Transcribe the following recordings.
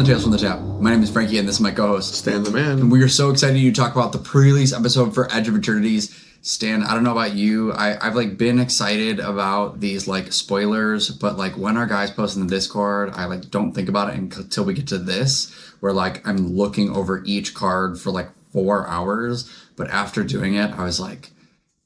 to Tales from the Tap. My name is Frankie, and this is my co-host, Stan the Man. And we are so excited to talk about the pre-release episode for Edge of Eternities. Stan, I don't know about you, I've been excited about these spoilers, but when our guys post in the Discord, I don't think about it until we get to this, where I'm looking over each card for 4 hours. But after doing it, I was like,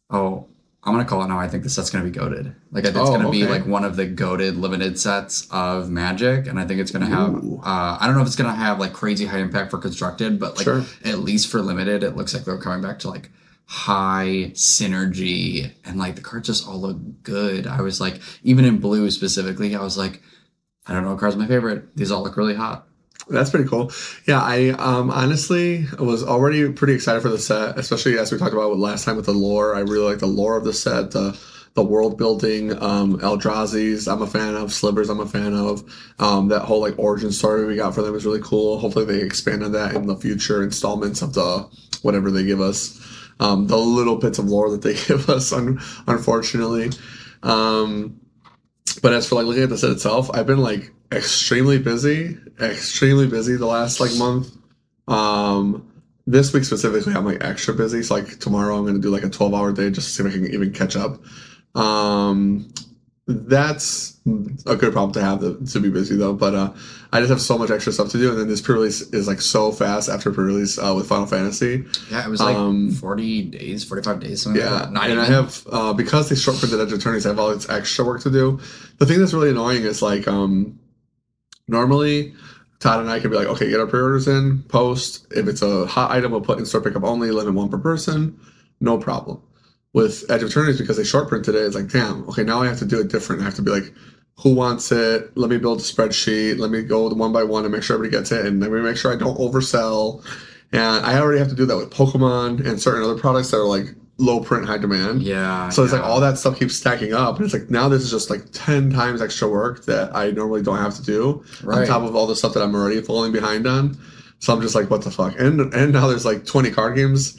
oh, I'm going to call it now. I think this set's going to be goated. I think it's going to be one of the goated limited sets of Magic. And I think it's going to have, I don't know if it's going to have crazy high impact for constructed, but sure. At least for limited, it looks like they're coming back to high synergy. And the cards just all look good. I was even in blue specifically, I was I don't know what card's my favorite. These all look really hot. That's pretty cool. Yeah, I honestly was already pretty excited for the set, especially as we talked about last time with the lore. I really like the lore of the set, the world building, Eldrazi's I'm a fan of, Slivers I'm a fan of. That whole origin story we got for them is really cool. Hopefully they expand on that in the future installments of the whatever they give us. The little bits of lore that they give us, unfortunately. But as for looking at the set itself, I've been extremely busy the last month. This week specifically, I'm extra busy. So tomorrow I'm going to do a 12-hour day just to see if I can even catch up. That's a good problem to have to be busy though. But I just have so much extra stuff to do, and then this pre-release is so fast after pre-release with Final Fantasy. Yeah, it was 40 days, 45 days, something like that. Not even. I have because they short printed Edge of Eternities, I have all this extra work to do. The thing that's really annoying is normally Todd and I could be okay, get our pre-orders in, post. If it's a hot item, we'll put in store pickup only, limit 1 per person, no problem. With Edge of Eternities, because they short printed it, it's damn, okay, now I have to do it different. I have to be who wants it? Let me build a spreadsheet. Let me go one by one and make sure everybody gets it, and let me make sure I don't oversell. And I already have to do that with Pokemon and certain other products that are low print, high demand. Yeah. So it's all that stuff keeps stacking up, and it's now this is just 10 times extra work that I normally don't have to do on top of all the stuff that I'm already falling behind on. So I'm just what the fuck? And now there's 20 card games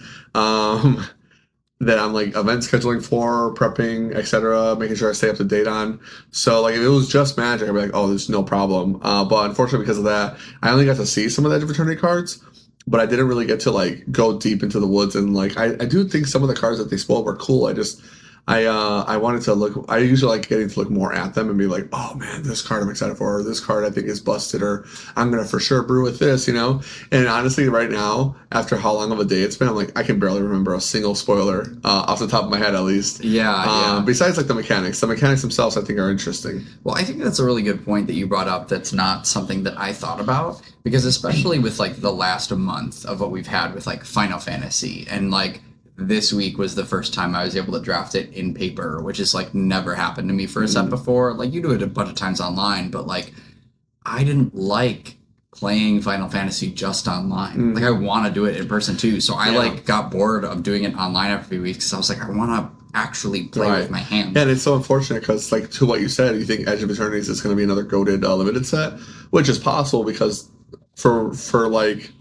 that I'm event scheduling for, prepping, etc., making sure I stay up to date on. So if it was just Magic, I'd be oh, there's no problem. But unfortunately, because of that, I only got to see some of the Edge of Eternity cards, but I didn't really get to go deep into the woods. And I do think some of the cards that they spoiled were cool. I wanted to look. I usually getting to look more at them and be oh man, this card I'm excited for, or this card I think is busted, or I'm gonna for sure brew with this, And honestly, right now, after how long of a day it's been, I'm I can barely remember a single spoiler off the top of my head, at least. Yeah. Besides the mechanics themselves, I think are interesting. Well, I think that's a really good point that you brought up. That's not something that I thought about, because especially with the last month of what we've had with Final Fantasy, and this week was the first time I was able to draft it in paper, which is never happened to me for a set before. You do it a bunch of times online, but I didn't like playing Final Fantasy just online. I want to do it in person too. So I got bored of doing it online after a few weeks, because I was I want to actually play with my hands. And it's so unfortunate because to what you said, you think Edge of Eternities is going to be another goated limited set, which is possible because for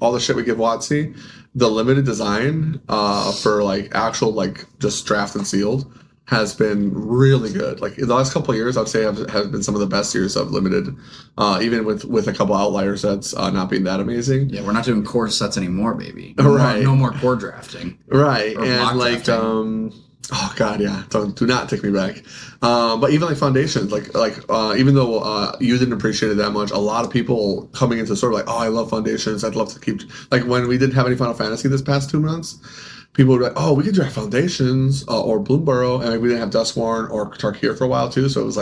all the shit we give WotC, the limited design for actual just draft and sealed has been really good. In the last couple of years, I'd say have been some of the best years of limited, even with a couple outlier sets not being that amazing. Yeah, we're not doing core sets anymore, baby. No more core drafting. Right, and oh god, yeah, do not take me back. But even foundations, even though you didn't appreciate it that much, a lot of people coming into the store oh, I love foundations. I'd love to keep when we didn't have any Final Fantasy this past 2 months, people would be oh, we could draft foundations or Bloomburrow, and we didn't have Dustborn or Tarkir for a while too. So it was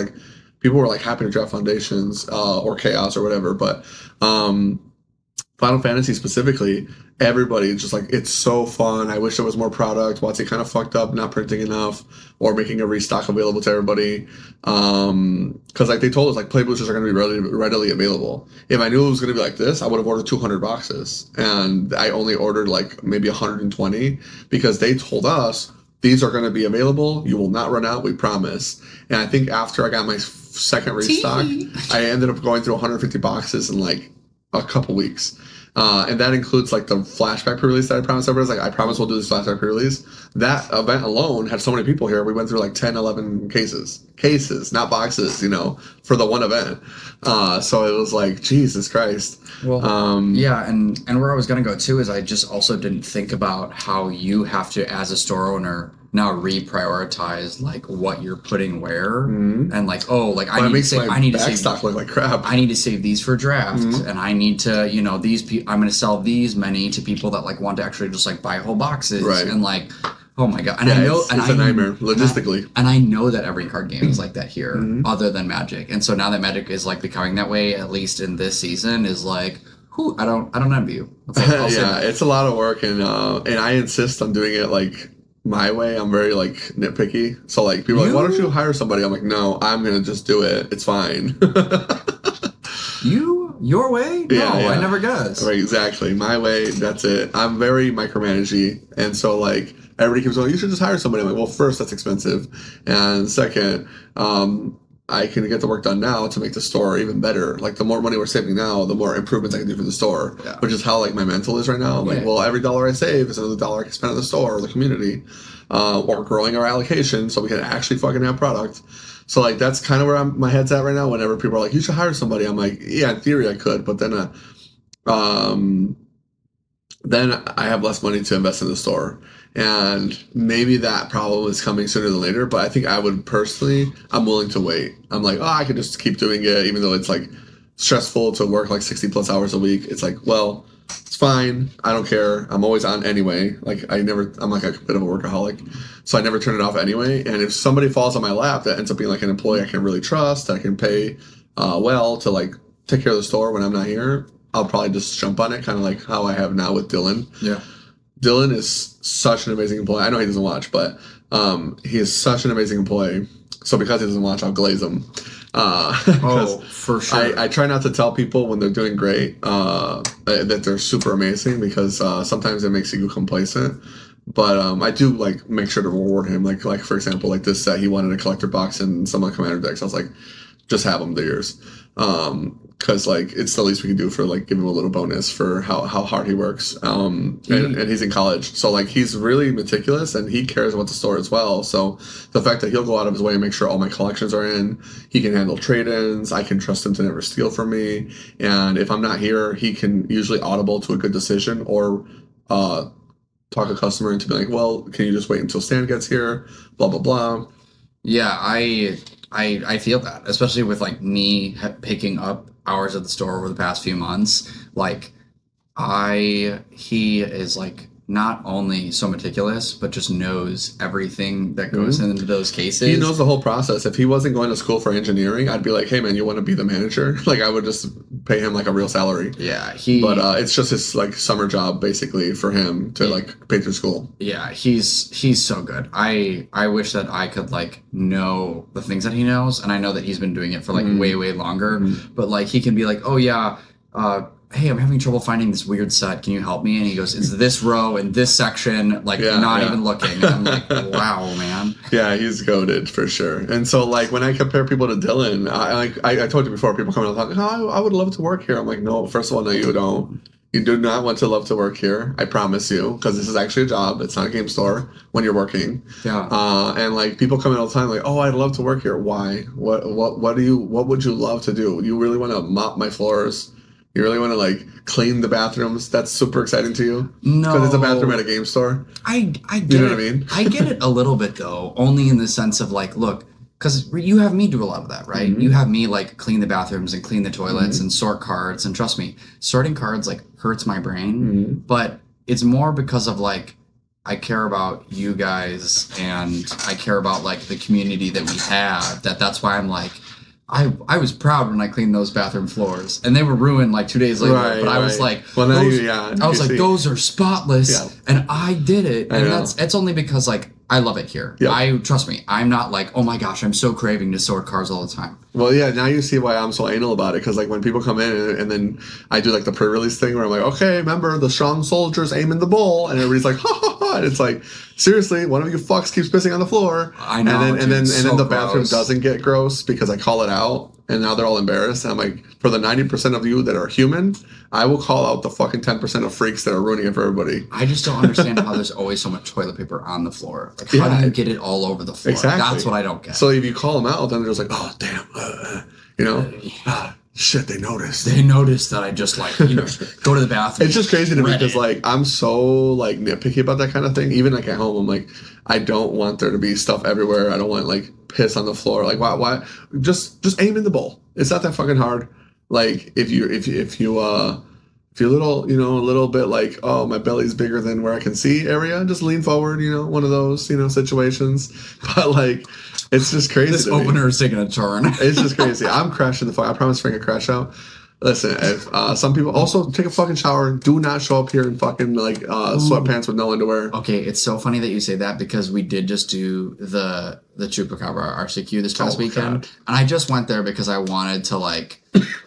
people were happy to draft foundations or Chaos or whatever, but Final Fantasy specifically, everybody just it's so fun. I wish there was more product. WotC kind of fucked up not printing enough or making a restock available to everybody. Because they told us play boosters are going to be readily available. If I knew it was going to be this, I would have ordered 200 boxes, and I only ordered maybe 120 because they told us these are going to be available. You will not run out, we promise. And I think after I got my second restock, I ended up going through 150 boxes in a couple weeks. And that includes like the flashback pre-release that I promised everybody. Like, I promise we'll do this flashback pre-release. That event alone had so many people here. We went through like 10, 11 cases, not boxes, for the one event. So it was like, Jesus Christ. Well, yeah, and where I was going to go too is I just also didn't think about how you have to, as a store owner, now reprioritize like what you're putting where, and like, I need to save stock look like crap. I need to save these for draft, and I need to, I'm going to sell these many to people that like want to actually just like buy whole boxes, right. And like, oh my god, and yeah, I know, it's a nightmare logistically, and I know that every card game is like that here, other than Magic, and so now that Magic is like becoming that way, at least in this season, is like, I don't envy you. Yeah, it's a lot of work, and I insist on doing it like my way. I'm very like nitpicky, so like people are like, why don't you hire somebody? I'm like, no, I'm gonna just do it. It's fine. Your way? No, yeah. I never does. Right, exactly. My way, that's it. I'm very micromanagey, and so like everybody keeps going, you should just hire somebody. I'm like, well, first, that's expensive, and second, I can get the work done now to make the store even better. Like, the more money we're saving now, the more improvements I can do for the store, which is how like my mental is right now. I'm like, well, every dollar I save is another dollar I can spend on the store or the community, or growing our allocation so we can actually fucking have product. So like that's kind of where my head's at right now. Whenever people are like, you should hire somebody, I'm like, yeah, in theory I could, but then I have less money to invest in the store. And maybe that problem is coming sooner than later, but I think I would personally, I'm willing to wait. I'm like, I could just keep doing it, even though it's like stressful to work like 60 plus hours a week. It's like, well, it's fine. I don't care. I'm always on anyway. Like I'm like a bit of a workaholic, so I never turn it off anyway. And if somebody falls on my lap that ends up being like an employee I can really trust, I can pay well to like take care of the store when I'm not here, I'll probably just jump on it, kind of like how I have now with Dylan. Yeah. Dylan is such an amazing employee. I know he doesn't watch, but he is such an amazing employee. So because he doesn't watch, I'll glaze him. For sure. I try not to tell people when they're doing great that they're super amazing, because sometimes it makes you complacent. But I do like make sure to reward him. Like for example, like this set, he wanted a collector box and some of the commander decks. I was like, just have them. They're yours. Because like it's the least we can do for like give him a little bonus for how hard he works. And he's in college, so like he's really meticulous and he cares about the store as well. So the fact that he'll go out of his way and make sure all my collections are in, he can handle trade-ins, I can trust him to never steal from me, and if I'm not here, he can usually audible to a good decision or talk a customer into being like, well, can you just wait until Stan gets here, blah blah blah. Yeah, I feel that, especially with like me picking up hours at the store over the past few months. Like he is like not only so meticulous, but just knows everything that goes into those cases. He knows the whole process. If he wasn't going to school for engineering, I'd be like, hey man, you want to be the manager? Like I would just pay him like a real salary. Yeah, but it's just his like summer job basically for him to like pay through school. Yeah, he's so good. I wish that I could like know the things that he knows, and I know that he's been doing it for like way longer. But like he can be like, oh yeah, hey, I'm having trouble finding this weird set. Can you help me? And he goes, it's this row in this section, like not even looking. And I'm like, wow, man. Yeah, he's goated for sure. And so like when I compare people to Dylan, I told you before, people come in and talk, oh, I would love to work here. I'm like, no, first of all, no, you don't. You do not want to love to work here. I promise you, because this is actually a job. It's not a game store when you're working. Yeah. And like people come in all the time like, oh, I'd love to work here. Why? What would you love to do? You really want to mop my floors? You really want to like clean the bathrooms? That's super exciting to you? No, because it's a bathroom at a game store. I get you know it. What I mean? I get it a little bit though, only in the sense of like, look, because you have me do a lot of that, right? You have me like clean the bathrooms and clean the toilets and sort cards, and trust me, sorting cards like hurts my brain, but it's more because of like I care about you guys and I care about like the community that we have. That's why I'm like. I was proud when I cleaned those bathroom floors, and they were ruined like 2 days later. But I was like, well, now those are spotless, and I did it, and it's only because like I love it here. Yep. Trust me, I'm not like, oh my gosh, I'm so craving to sort cards all the time. Well, yeah, now you see why I'm so anal about it, because like when people come in and then I do like the pre-release thing where I'm like, okay, remember the strong soldiers aim in the bowl, and everybody's like, ha ha ha, and it's like, seriously, one of you fucks keeps pissing on the floor. I know, and then the bathroom gross. doesn't get gross because I call it out. and now they're all embarrassed. And I'm like, for the 90% of you that are human, I will call out the fucking 10% of freaks that are ruining it for everybody. I just don't understand how there's always so much toilet paper on the floor. Like, how do you get it all over the floor? Exactly. That's what I don't get. So if you call them out, then they're just like, oh, damn, shit, they noticed. They noticed that I just like, go to the bathroom. It's just crazy to me because like I'm so like nitpicky about that kind of thing. Even like at home, I'm like, I don't want there to be stuff everywhere. I don't want like piss on the floor. Like why? Just aim in the bowl. It's not that fucking hard. Like if you're little, a little bit like, oh, my belly's bigger than where I can see area, just lean forward. One of those situations. But like. It's just crazy. This opener is taking a turn. It's just crazy. I'm crashing the fuck. I promise Frank a crash out. Listen, if some people also take a fucking shower, do not show up here in fucking like sweatpants with no underwear. Okay, it's so funny that you say that because we did just do the Chupacabra RCQ this past weekend, God. And I just went there because I wanted to like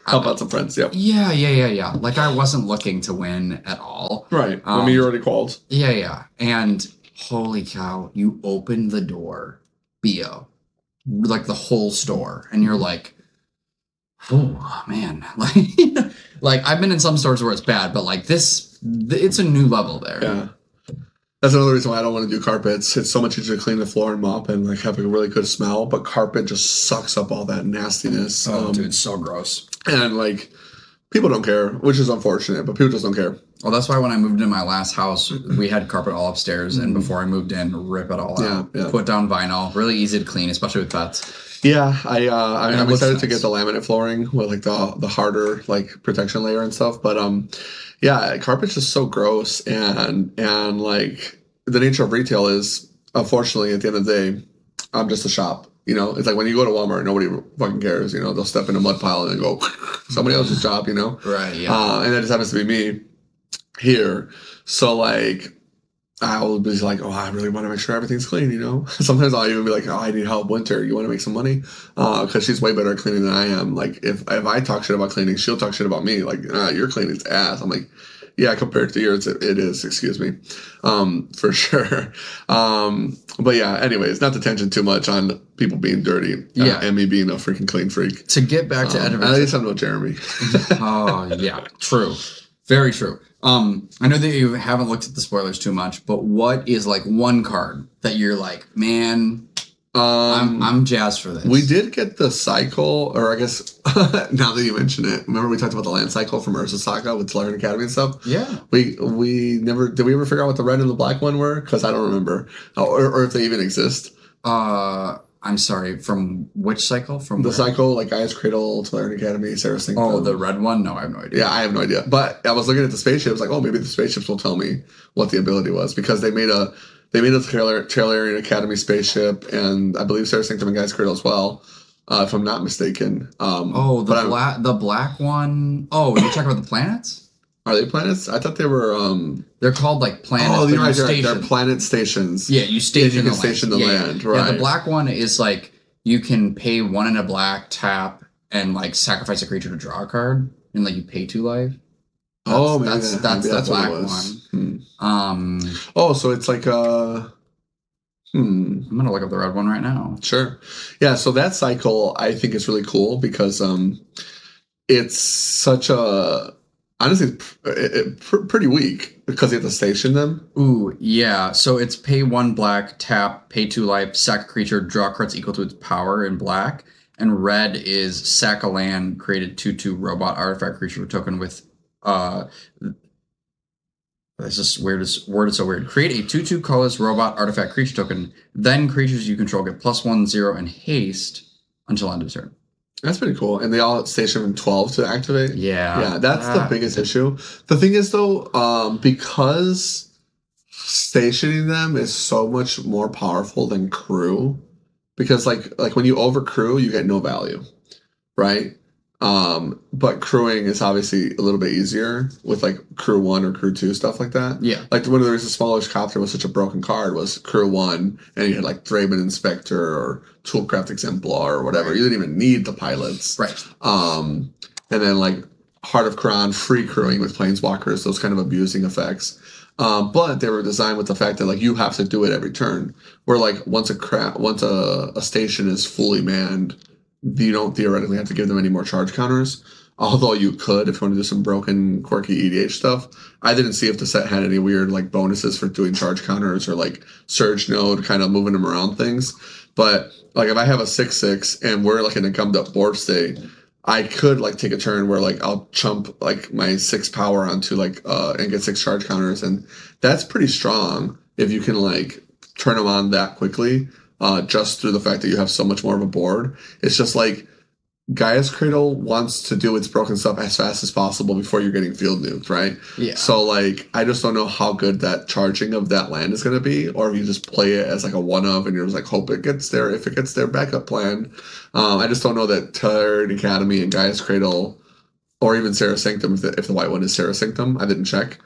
help out some friends. Yep. Yeah. Like I wasn't looking to win at all. Right. I mean, you already called. Yeah. And holy cow, you opened the door, BO. Like the whole store, and you're like, oh man, like I've been in some stores where it's bad, but like this, it's a new level there. Yeah, that's another reason why I don't want to do carpets. It's so much easier to clean the floor and mop and like have a really good smell, but carpet just sucks up all that nastiness. Oh, dude, it's so gross. And like people don't care, which is unfortunate, but people just don't care. Well, that's why when I moved in my last house, we had carpet all upstairs, and before I moved in, rip it all out. Yeah. Put down vinyl, really easy to clean, especially with pets. Yeah, I'm excited to get the laminate flooring with like the harder like protection layer and stuff. But yeah, carpet's just so gross, and like the nature of retail is, unfortunately, at the end of the day, I'm just a shop. It's like when you go to Walmart, nobody fucking cares. They'll step in a mud pile and then go somebody else's job. Right. Yeah. And that just happens to be me here. So like I'll be like, oh, I really want to make sure everything's clean. Sometimes I'll even be like, oh, I need help. Winter, you want to make some money? Because she's way better at cleaning than I am. Like if I talk shit about cleaning, she'll talk shit about me. Like your cleaning's ass. I'm like, yeah, compared to yours, it is. Excuse me, for sure. But yeah, anyways, not to tension too much on people being dirty. And me being a freaking clean freak. To get back to Edge of Eternities. At least I know Jeremy. Oh yeah, true, very true. I know that you haven't looked at the spoilers too much, but what is like one card that you're like, man, I'm jazzed for this? We did get the cycle, or I guess now that you mention it, remember we talked about the land cycle from Urza Saga with Tolarian Academy and stuff? Yeah. We never did we ever figure out what the red and the black one were? Because I don't remember, or if they even exist. I'm sorry, from which cycle? From the cycle, like Gaia's Cradle, Tolarian Academy, Sarah's Sanctum. Oh, the red one? No, I have no idea. Yeah, I have no idea. But I was looking at the spaceships, like, oh, maybe the spaceships will tell me what the ability was, because they made a Tolarian Academy spaceship, and I believe Sarah's Sanctum and Gaia's Cradle as well, if I'm not mistaken. The black one. Oh, you're talking about the planets? Are they planets? I thought they were. They're called like planets. Oh, you're right. They're planet stations. Yeah, you station the land. Right. Yeah, the black one is like you can pay 1 and a black, tap, and like sacrifice a creature to draw a card, and like you pay 2 life. That's the black one. Oh, so it's like I'm gonna look up the red one right now. Sure. Yeah. So that cycle I think is really cool because it's such a. Honestly, pretty weak because you have to station them. Ooh, yeah. So it's pay 1 black, tap, pay 2 life, sack a creature, draw cards equal to its power in black. And red is sack a land, created 2/2 robot artifact creature token with this is weird. It's worded so weird. Create a 2/2 colorless robot artifact creature token. Then creatures you control get +1/0 and haste until end of turn. That's pretty cool. And they all station from 12 to activate? Yeah. Yeah, that's the biggest issue. The thing is, though, because stationing them is so much more powerful than crew, because, like when you overcrew, you get no value, right? But crewing is obviously a little bit easier with, like, crew 1 or crew 2, stuff like that. Yeah. Like, one of the reasons Smallish Copter was such a broken card was crew 1, and you had, like, Thraben Inspector or Toolcraft Exemplar or whatever. Right. You didn't even need the pilots. Right. And then, like, Heart of Kron, free crewing with Planeswalkers, those kind of abusing effects. But they were designed with the fact that, like, you have to do it every turn. Where, like, once a station is fully manned, you don't theoretically have to give them any more charge counters. Although you could if you want to do some broken, quirky EDH stuff. I didn't see if the set had any weird like bonuses for doing charge counters or like surge node, kind of moving them around things. But like if I have a 6/6 and we're like in a gummed up board state, I could like take a turn where like I'll chump like my 6 power onto like and get 6 charge counters, and that's pretty strong if you can like turn them on that quickly. Just through the fact that you have so much more of a board. It's just like Gaia's Cradle wants to do its broken stuff as fast as possible before you're getting field nuked, right? Yeah. So, like, I just don't know how good that charging of that land is going to be, or if you just play it as, like, a one-of, and you're just like, hope it gets there if it gets their backup plan. I just don't know that Third Academy and Gaia's Cradle, or even Serra Sanctum, if the white one is Serra Sanctum, I didn't check,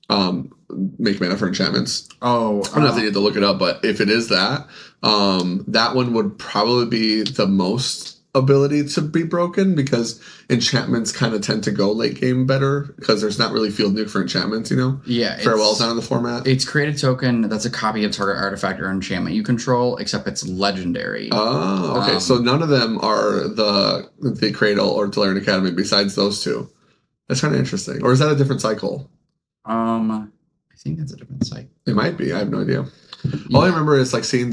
make mana for enchantments. Oh. I'm not need to look it up, but if it is that, that one would probably be the most ability to be broken, because enchantments kind of tend to go late game better because there's not really field nuke for enchantments, you know? Yeah. Farewell's not in the format. It's create a token that's a copy of target artifact or enchantment you control, except it's legendary. Oh, okay. So none of them are the Cradle or Tolarian Academy besides those two. That's kind of interesting. Or is that a different cycle? I think that's a different cycle. It might be. I have no idea. All I remember is like seeing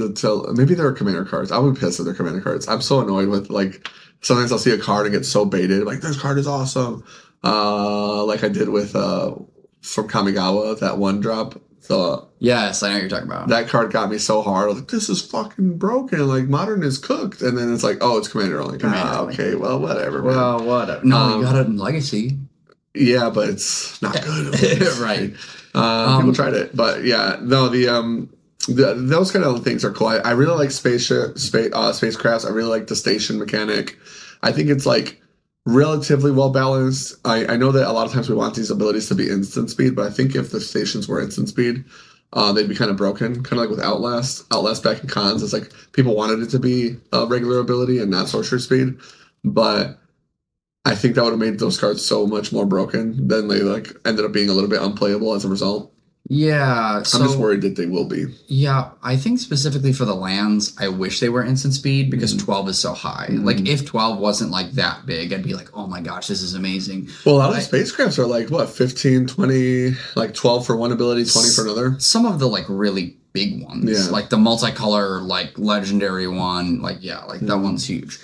maybe there are commander cards. I would be pissed if they're commander cards. I'm so annoyed with like sometimes I'll see a card and get so baited. Like this card is awesome. Like I did with from Kamigawa, that one drop. So yes, I know what you're talking about. That card got me so hard. I was like, this is fucking broken. Like Modern is cooked. And then it's like, oh, it's commander only. Okay, well, whatever. Well, man. whatever. No, you got it in Legacy. Yeah, but it's not good. Right. People tried it, but yeah, no, those kind of things are cool. I really like spacecrafts. I really like the station mechanic. I think it's like relatively well balanced. I know that a lot of times we want these abilities to be instant speed, but I think if the stations were instant speed, they'd be kind of broken. Kind of like with Outlast. Outlast back in cons, it's like people wanted it to be a regular ability and not sorcerer speed, but I think that would have made those cards so much more broken. Then they like ended up being a little bit unplayable as a result. Yeah, I'm just worried that they will be. Yeah, I think specifically for the lands, I wish they were instant speed because 12 is so high. Like, if 12 wasn't, like, that big, I'd be like, oh my gosh, this is amazing. Well, a lot of spacecrafts are, like, what, 15, 20, like 12 for one ability, 20 for another? Some of the, like, really big ones. Yeah. Like, the multicolor, like, legendary one. Like, yeah, like, that one's huge.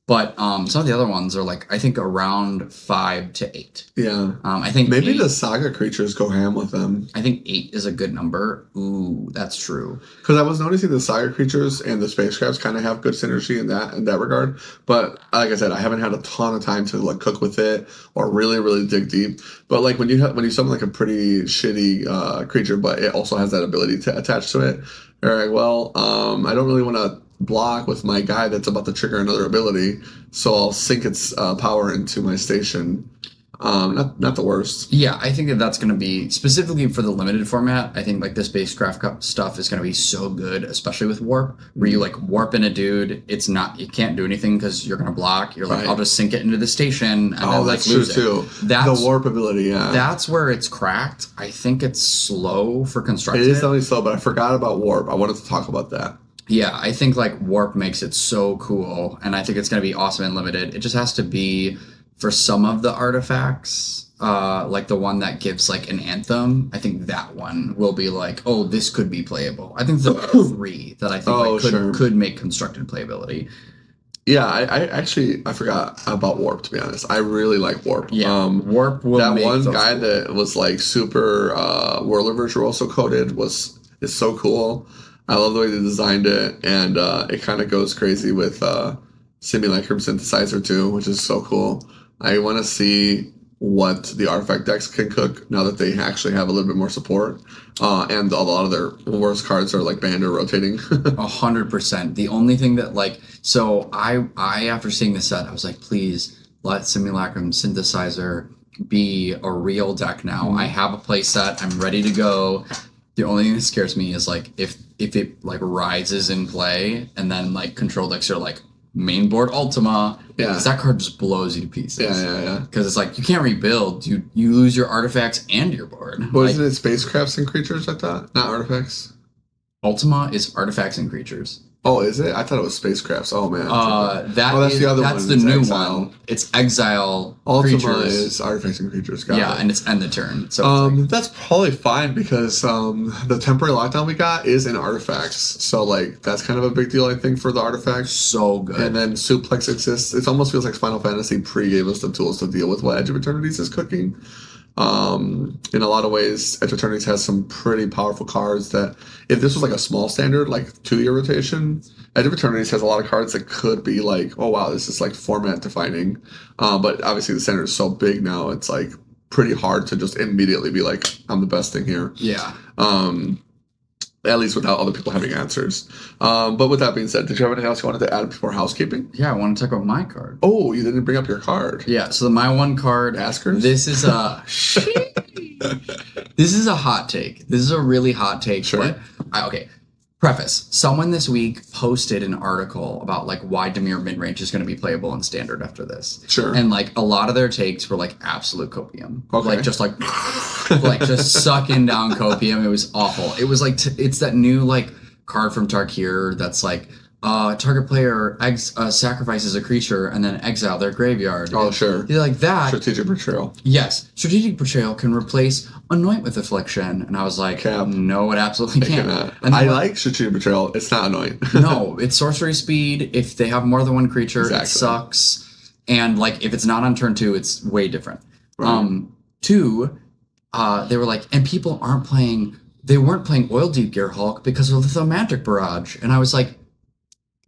But some of the other ones are like I think around 5 to 8. Yeah. I think maybe 8, the saga creatures go ham with them. I think 8 is a good number. Ooh, that's true. Because I was noticing the saga creatures and the spacecrafts kind of have good synergy in that regard. But like I said, I haven't had a ton of time to like cook with it or really dig deep. But like when you summon like a pretty shitty creature, but it also has that ability to attach to it. All right. Well, I don't really want to block with my guy that's about to trigger another ability, so I'll sink its power into my station. Not the worst. Yeah, I think that's going to be specifically for the limited format. I think like the spacecraft stuff is going to be so good, especially with warp, where you like warp in a dude. It's not you can't do anything because you're going to block. You're like, I'll just sink it into the station. And then, that's like, true too. That's the warp ability. Yeah, that's where it's cracked. I think it's slow for constructed. It is definitely slow, but I forgot about warp. I wanted to talk about that. Yeah, I think like warp makes it so cool, and I think it's going to be awesome and limited. It just has to be for some of the artifacts, like the one that gives like an anthem. I think that one will be like, oh, this could be playable. I think the 3 that I think could make constructed playability. Yeah, I forgot about warp, to be honest. I really like warp. Yeah, warp will that make one those guy cool. that was like super Whirler Virtuoso coded is so cool. I love the way they designed it, and it kind of goes crazy with Simulacrum Synthesizer too, which is so cool. I want to see what the artifact decks can cook now that they actually have a little bit more support, and a lot of their worst cards are like banned or rotating. 100%. The only thing that like, so I after seeing the set, I was like, please let Simulacrum Synthesizer be a real deck now. I have a play set. I'm ready to go. The only thing that scares me is like if it like rises in play and then like control decks are like main board Ultima, because that card just blows you to pieces. Yeah. Because it's like you can't rebuild. You lose your artifacts and your board. Wasn't it spacecrafts and creatures? I thought, not artifacts. Ultima is artifacts and creatures. Oh, is it? I thought it was spacecrafts. Oh man. That's the other one. That's the new Exile. one. It's Exile Ultima creatures. is artifacts and creatures. Got it. And it's end the turn. So that's probably fine because the temporary lockdown we got is in artifacts. So like that's kind of a big deal, I think, for the artifacts. So good. And then Suplex exists. It almost feels like Final Fantasy gave us the tools to deal with what Edge of Eternities is cooking. In a lot of ways, Edge of Eternities has some pretty powerful cards that, if this was like a small standard, like 2-year rotation, Edge of Eternities has a lot of cards that could be like, oh wow, this is like format defining. But obviously the standard is so big now, it's like pretty hard to just immediately be like, I'm the best thing here. Yeah. At least without other people having answers. But with that being said, did you have anything else you wanted to add before housekeeping? Yeah, I want to talk about my card. Oh, you didn't bring up your card. Yeah, so my one card. Askers? This is a this is a hot take. This is a really hot take. Sure. But okay. Preface. Someone this week posted an article about like why Dimir midrange is going to be playable in standard after this. Sure. And like a lot of their takes were like absolute copium. Okay. Like just like just sucking down copium. It was awful. It was like it's that new like card from Tarkir that's like target player sacrifices a creature and then exile their graveyard. Oh, sure. You're like that. Strategic Betrayal. Yes. Strategic Betrayal can replace Anoint with Affliction. And I was like, no, it absolutely can't. And I like Strategic Betrayal. It's not Anoint. No, it's sorcery speed. If they have more than one creature, it sucks. And like if it's not on turn 2, it's way different. Right. 2, they were like, and people weren't playing Oil Deep Gear Hulk because of Lithomantic Barrage. And I was like,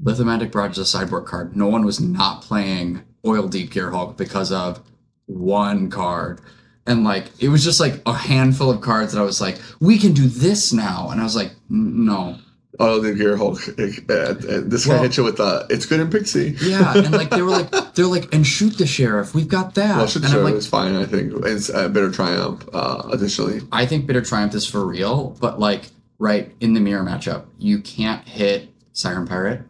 Lithomantic Barrage is a sideboard card. No one was not playing Oil Deep Gear Hulk because of one card. And like it was just like a handful of cards that I was like, we can do this now. And I was like, no. Oil Deep Gear Hulk. This guy hit you with it's good in Pixie. Yeah, and like they're like, and Shoot the Sheriff. We've got that. Well, Shoot the Sheriff is fine, I think. It's Bitter Triumph, additionally. I think Bitter Triumph is for real, but like right in the mirror matchup, you can't hit Siren Pirate.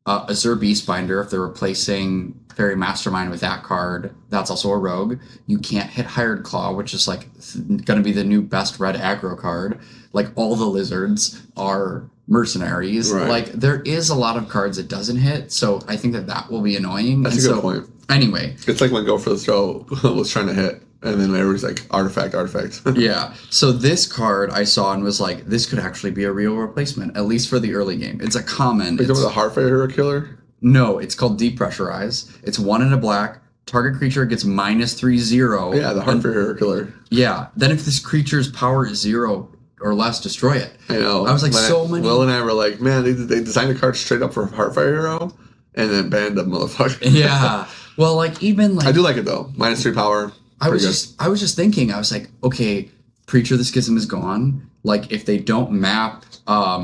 Azure Beastbinder, if they're replacing Fairy Mastermind with that card, that's also a rogue. You can't hit Hired Claw, which is like going to be the new best red aggro card. Like all the lizards are mercenaries. Right. Like there is a lot of cards it doesn't hit, so I think that will be annoying. That's a good point. Anyway. It's like when Go for the Throw was trying to hit. And then everybody's like, artifact. Yeah. So this card I saw and was like, this could actually be a real replacement, at least for the early game. It's a common. Are you talking about the Heartfire Hero Killer? No, it's called Depressurize. It's 1 and a black. Target creature gets -3/0. Yeah, the Heartfire Hero Killer. Yeah. Then if this creature's power is 0 or less, destroy it. I know. I was like, many. Will and I were like, man, they designed a card straight up for Heartfire Hero and then banned them, motherfucker. Yeah. Well, like even like I do like it though. -3 power. I was just thinking, I was like, okay, Preacher of the Schism is gone. Like, if they don't map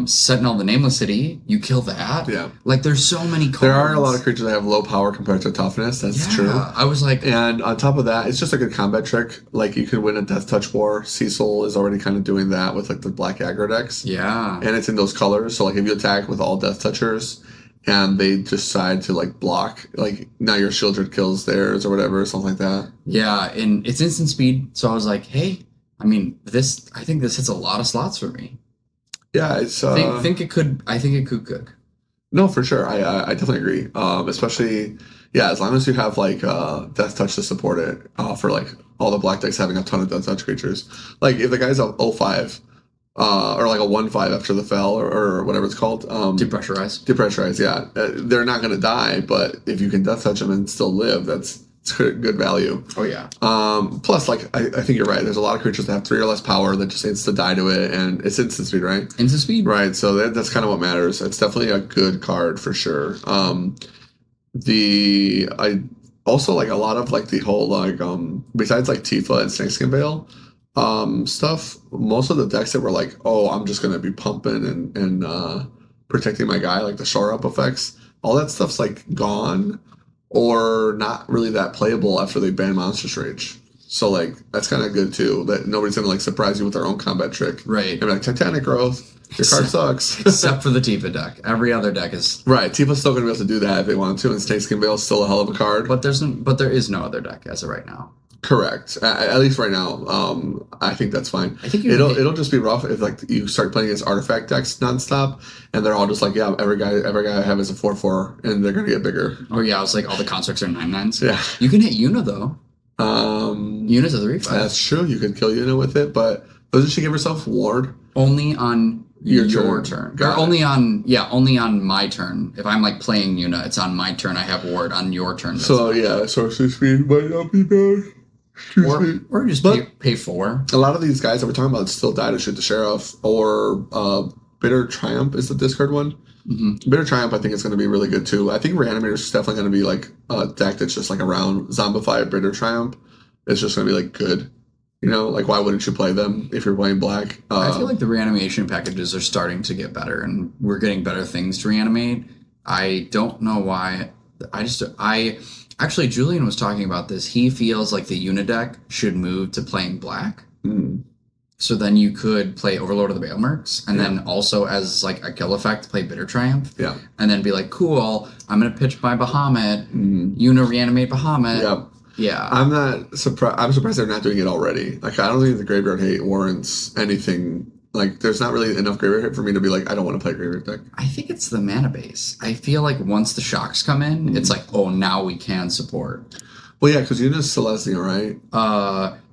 Sentinel the Nameless City, you kill that. Yeah. Like, there's so many cards. There are a lot of creatures that have low power compared to toughness. That's true. I was like... And on top of that, it's just a good combat trick. Like, you could win a Death Touch war. Cecil is already kind of doing that with, like, the black aggro decks. Yeah. And it's in those colors. So, like, if you attack with all Death Touchers... and they decide to like block, like now your Shieldred kills theirs or whatever, something like that. Yeah, and it's instant speed, so I was like, hey, I mean, I think this hits a lot of slots for me. Yeah, it's I think it could cook. No, for sure. I definitely agree. Especially as long as you have like Death Touch to support it, for like all the black decks having a ton of Death Touch creatures. Like if the guy's a 0/5, or like a 1/5 after the fell or whatever it's called. Depressurize, yeah. They're not going to die, but if you can Death Touch them and still live, it's good value. Oh, yeah. Plus, like, I think you're right. There's a lot of creatures that have 3 or less power that just insta-die to it, and it's instant speed, right? Instant speed. Right, so that's kind of what matters. It's definitely a good card for sure. I also like a lot of, like, the whole, like, besides, like, Tifa and Snakeskin Veil, stuff, most of the decks that were like, oh, I'm just going to be pumping and protecting my guy, like the shore up effects, all that stuff's like gone or not really that playable after they ban Monstrous Rage. So like, that's kind of good too, that nobody's going to like surprise you with their own combat trick. Right. And like, Titanic Growth, your card sucks. Except for the Tifa deck. Every other deck is... Right, Tifa's still going to be able to do that if they want to, and Snakeskin Veil's still a hell of a card. But there is no other deck as of right now. Correct. At least right now, I think that's fine. I think it'll just be rough if like you start playing against artifact decks nonstop, and they're all just like, yeah, every guy I have is a 4/4, and they're gonna get bigger. Oh yeah, I was like, all the constructs are 9/9s. Yeah. You can hit Yuna though. Yuna's a 3/5. That's true. You could kill Yuna with it, but doesn't she give herself ward? Only on your turn. Or only on my turn. If I'm like playing Yuna, it's on my turn. I have ward. On your turn. So yeah, sorcery speed might not be bad. Or just pay 4. A lot of these guys that we're talking about still die to shoot the sheriff, or Bitter Triumph is the discard one. Mm-hmm. Bitter Triumph, I think, is going to be really good too. I think Reanimator is definitely going to be like a deck that's just like around Zombify Bitter Triumph. It's just going to be like good. You know, like why wouldn't you play them if you're playing black? I feel like the reanimation packages are starting to get better, and we're getting better things to reanimate. I don't know why. Actually, Julian was talking about this. He feels like the Yuna deck should move to playing black. Mm. So then you could play Overlord of the Baelmerks, and then also as like a kill effect, play Bitter Triumph. Yeah. And then be like, cool, I'm going to pitch my Bahamut. Yuna reanimate Bahamut. Yep. Yeah. I'm not surprised. I'm surprised they're not doing it already. Like, I don't think the graveyard hate warrants anything. Like, there's not really enough graveyard hate for me to be like, I don't want to play graveyard deck. I think it's the mana base. I feel like once the shocks come in, it's like, oh, now we can support. Well, yeah, because Yuna's Celestia, right?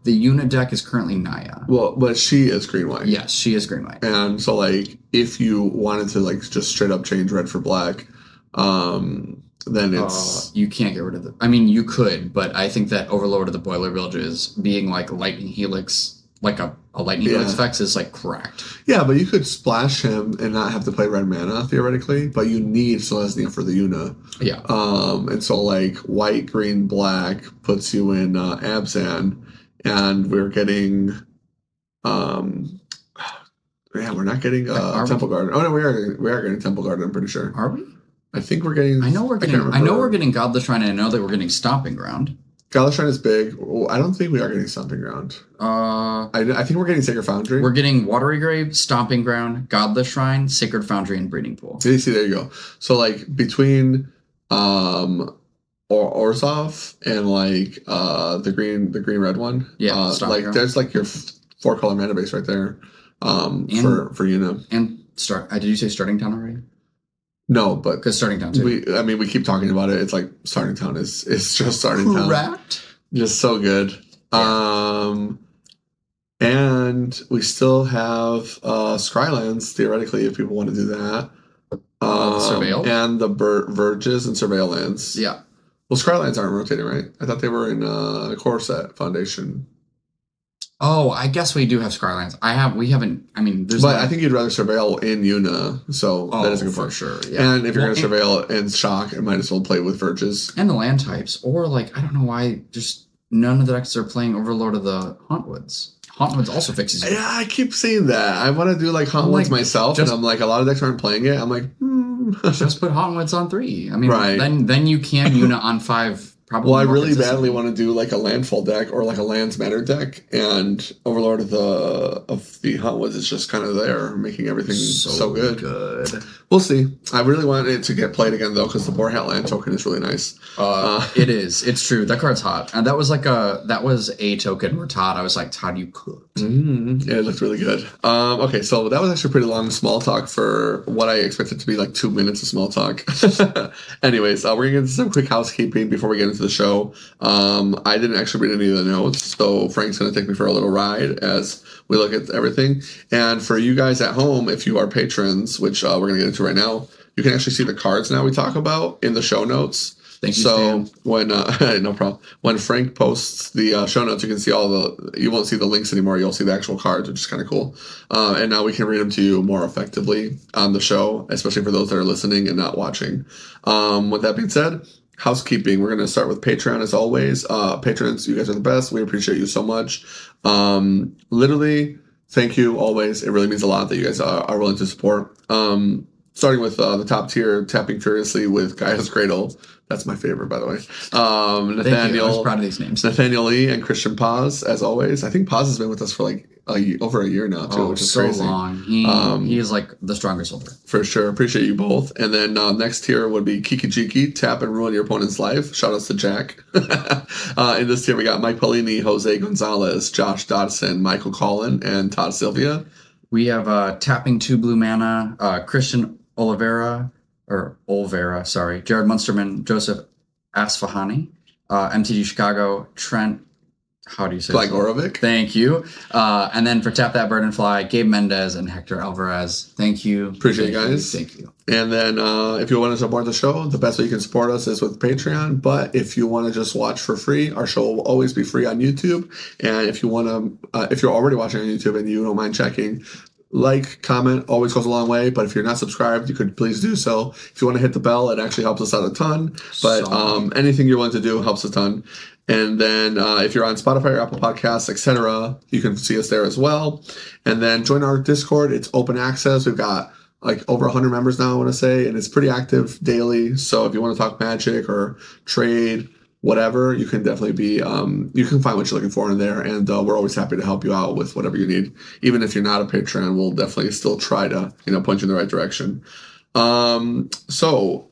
The Yuna deck is currently Naya. Well, but she is green-white. Yes, she is green-white. And so, like, if you wanted to, like, just straight up change red for black, then it's... you can't get rid of it. I mean, you could, but I think that Overlord of the Boiler Villages being, like, Lightning Helix, like a Lightning Helix effect is, like, correct. Yeah, but you could splash him and not have to play red mana, theoretically, but you need Celestia for the Yuna. Yeah. And so, like, white, green, black puts you in Abzan, and we're getting... yeah, we're not getting Temple Garden. Oh, no, we are getting Temple Garden, I'm pretty sure. Are we? I think we're getting... I know we're getting Godless Shrine, and I know that we're getting Stomping Ground. Godless Shrine is big. I don't think we are getting Stomping Ground. I think we're getting Sacred Foundry. We're getting Watery Grave, Stomping Ground, Godless Shrine, Sacred Foundry, and Breeding Pool. See, there you go. So, like, between Orzhov and, like, the green-red one, like, ground. There's, like, your 4-color mana base right there for Yuna. And did you say Starting Town already? No, but because Starting Town too. We keep talking about it. It's like Starting Town is just Starting Town. Correct. Just so good. Yeah. And we still have Skrylands, theoretically, if people want to do that. Surveil? And the Verges and Surveil lands. Yeah. Well, Skrylands aren't rotating, right? I thought they were in Core Set Foundation. Oh, I guess we do have Skrylands. I think you'd rather Surveil in Yuna, so that is a good point. For sure. Yeah. And if you're going to Surveil in Shock, it might as well play with Verges. And the land types. Or, like, I don't know why just none of the decks are playing Overlord of the Hauntwoods. Hauntwoods also fixes you. Yeah, I keep seeing that. I want to do, like, Hauntwoods myself, and I'm like, a lot of decks aren't playing it. I'm like, just put Hauntwoods on 3. I mean, then you can Yuna on 5. Probably well, I really badly want to do like a landfall deck or like a lands matter deck, and Overlord of the Hauntwoods is just kind of there, making everything so good. We'll see. I really want it to get played again though, because the Boar Hat land token is really nice. It is. It's true. That card's hot, and that was a token where Todd. I was like, Todd, you could. Yeah, it looked really good. Okay, so that was actually pretty long small talk for what I expected to be like 2 minutes of small talk. Anyways, we're gonna get into some quick housekeeping before we get into the show. I didn't actually read any of the notes, so Frank's going to take me for a little ride as we look at everything. And for you guys at home, if you are patrons, which we're going to get into right now, you can actually see the cards now we talk about in the show notes. Thank you, so Stan. When no problem. When Frank posts the show notes, you can see you won't see the links anymore. You'll see the actual cards, which is kind of cool. And now we can read them to you more effectively on the show, especially for those that are listening and not watching. With that being said, housekeeping. We're going to start with Patreon as always. Patrons, you guys are the best. We appreciate you so much. Literally, thank you always. It really means a lot that you guys are willing to support. starting with the top tier, tapping furiously with Gaia's Cradle. That's my favorite, by the way. Thank you. I was proud of these names. Nathaniel Lee and Christian Paz, as always. I think Paz has been with us for like over a year now, too, which is so crazy. Long. He is like the strongest holder. For sure. Appreciate you both. And then next tier would be Kiki Jiki, tap and ruin your opponent's life. Shout outs to Jack. In this tier, we got Mike Paulini, Jose Gonzalez, Josh Dodson, Michael Collin, and Todd Sylvia. We have tapping 2 blue mana, Christian Olivera, Jared Munsterman, Joseph Asfahani, MTG Chicago, Trent, how do you say Glagorovic. Thank you. And then for Tap That Bird and Fly, Gabe Mendez and Hector Alvarez. Thank you. Appreciate you guys. Thank you. And then if you want to support the show, the best way you can support us is with Patreon. But if you want to just watch for free, our show will always be free on YouTube. And if you want to, if you're already watching on YouTube and you don't mind checking, like, comment, always goes a long way. But if you're not subscribed, you could please do so. If you want to hit the bell, it actually helps us out a ton. But anything you're willing to do helps a ton. And then if you're on Spotify or Apple Podcasts, etc., you can see us there as well. And then join our Discord. It's open access. We've got like over 100 members now, I want to say, and it's pretty active daily. So if you want to talk Magic or trade, whatever, you can definitely be, you can find what you're looking for in there. And we're always happy to help you out with whatever you need. Even if you're not a Patreon, we'll definitely still try to, point you in the right direction. So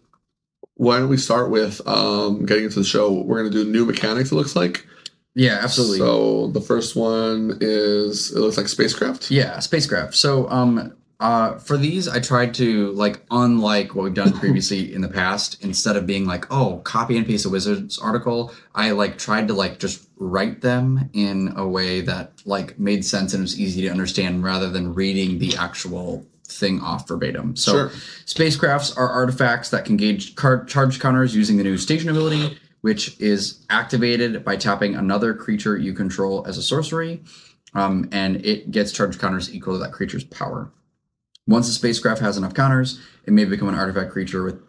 why don't we start with getting into the show? We're going to do new mechanics, it looks like. Yeah, absolutely. So the first one is, it looks like spacecraft. Yeah, spacecraft. So for these, I tried to, unlike what we've done previously in the past, instead of being like, oh, copy and paste a Wizards article, I tried to just write them in a way that made sense and was easy to understand rather than reading the actual thing off verbatim. So sure. Spacecrafts are artifacts that can gauge charge counters using the new station ability, which is activated by tapping another creature you control as a sorcery, and it gets charge counters equal to that creature's power. Once a spacecraft has enough counters, it may become an artifact creature with.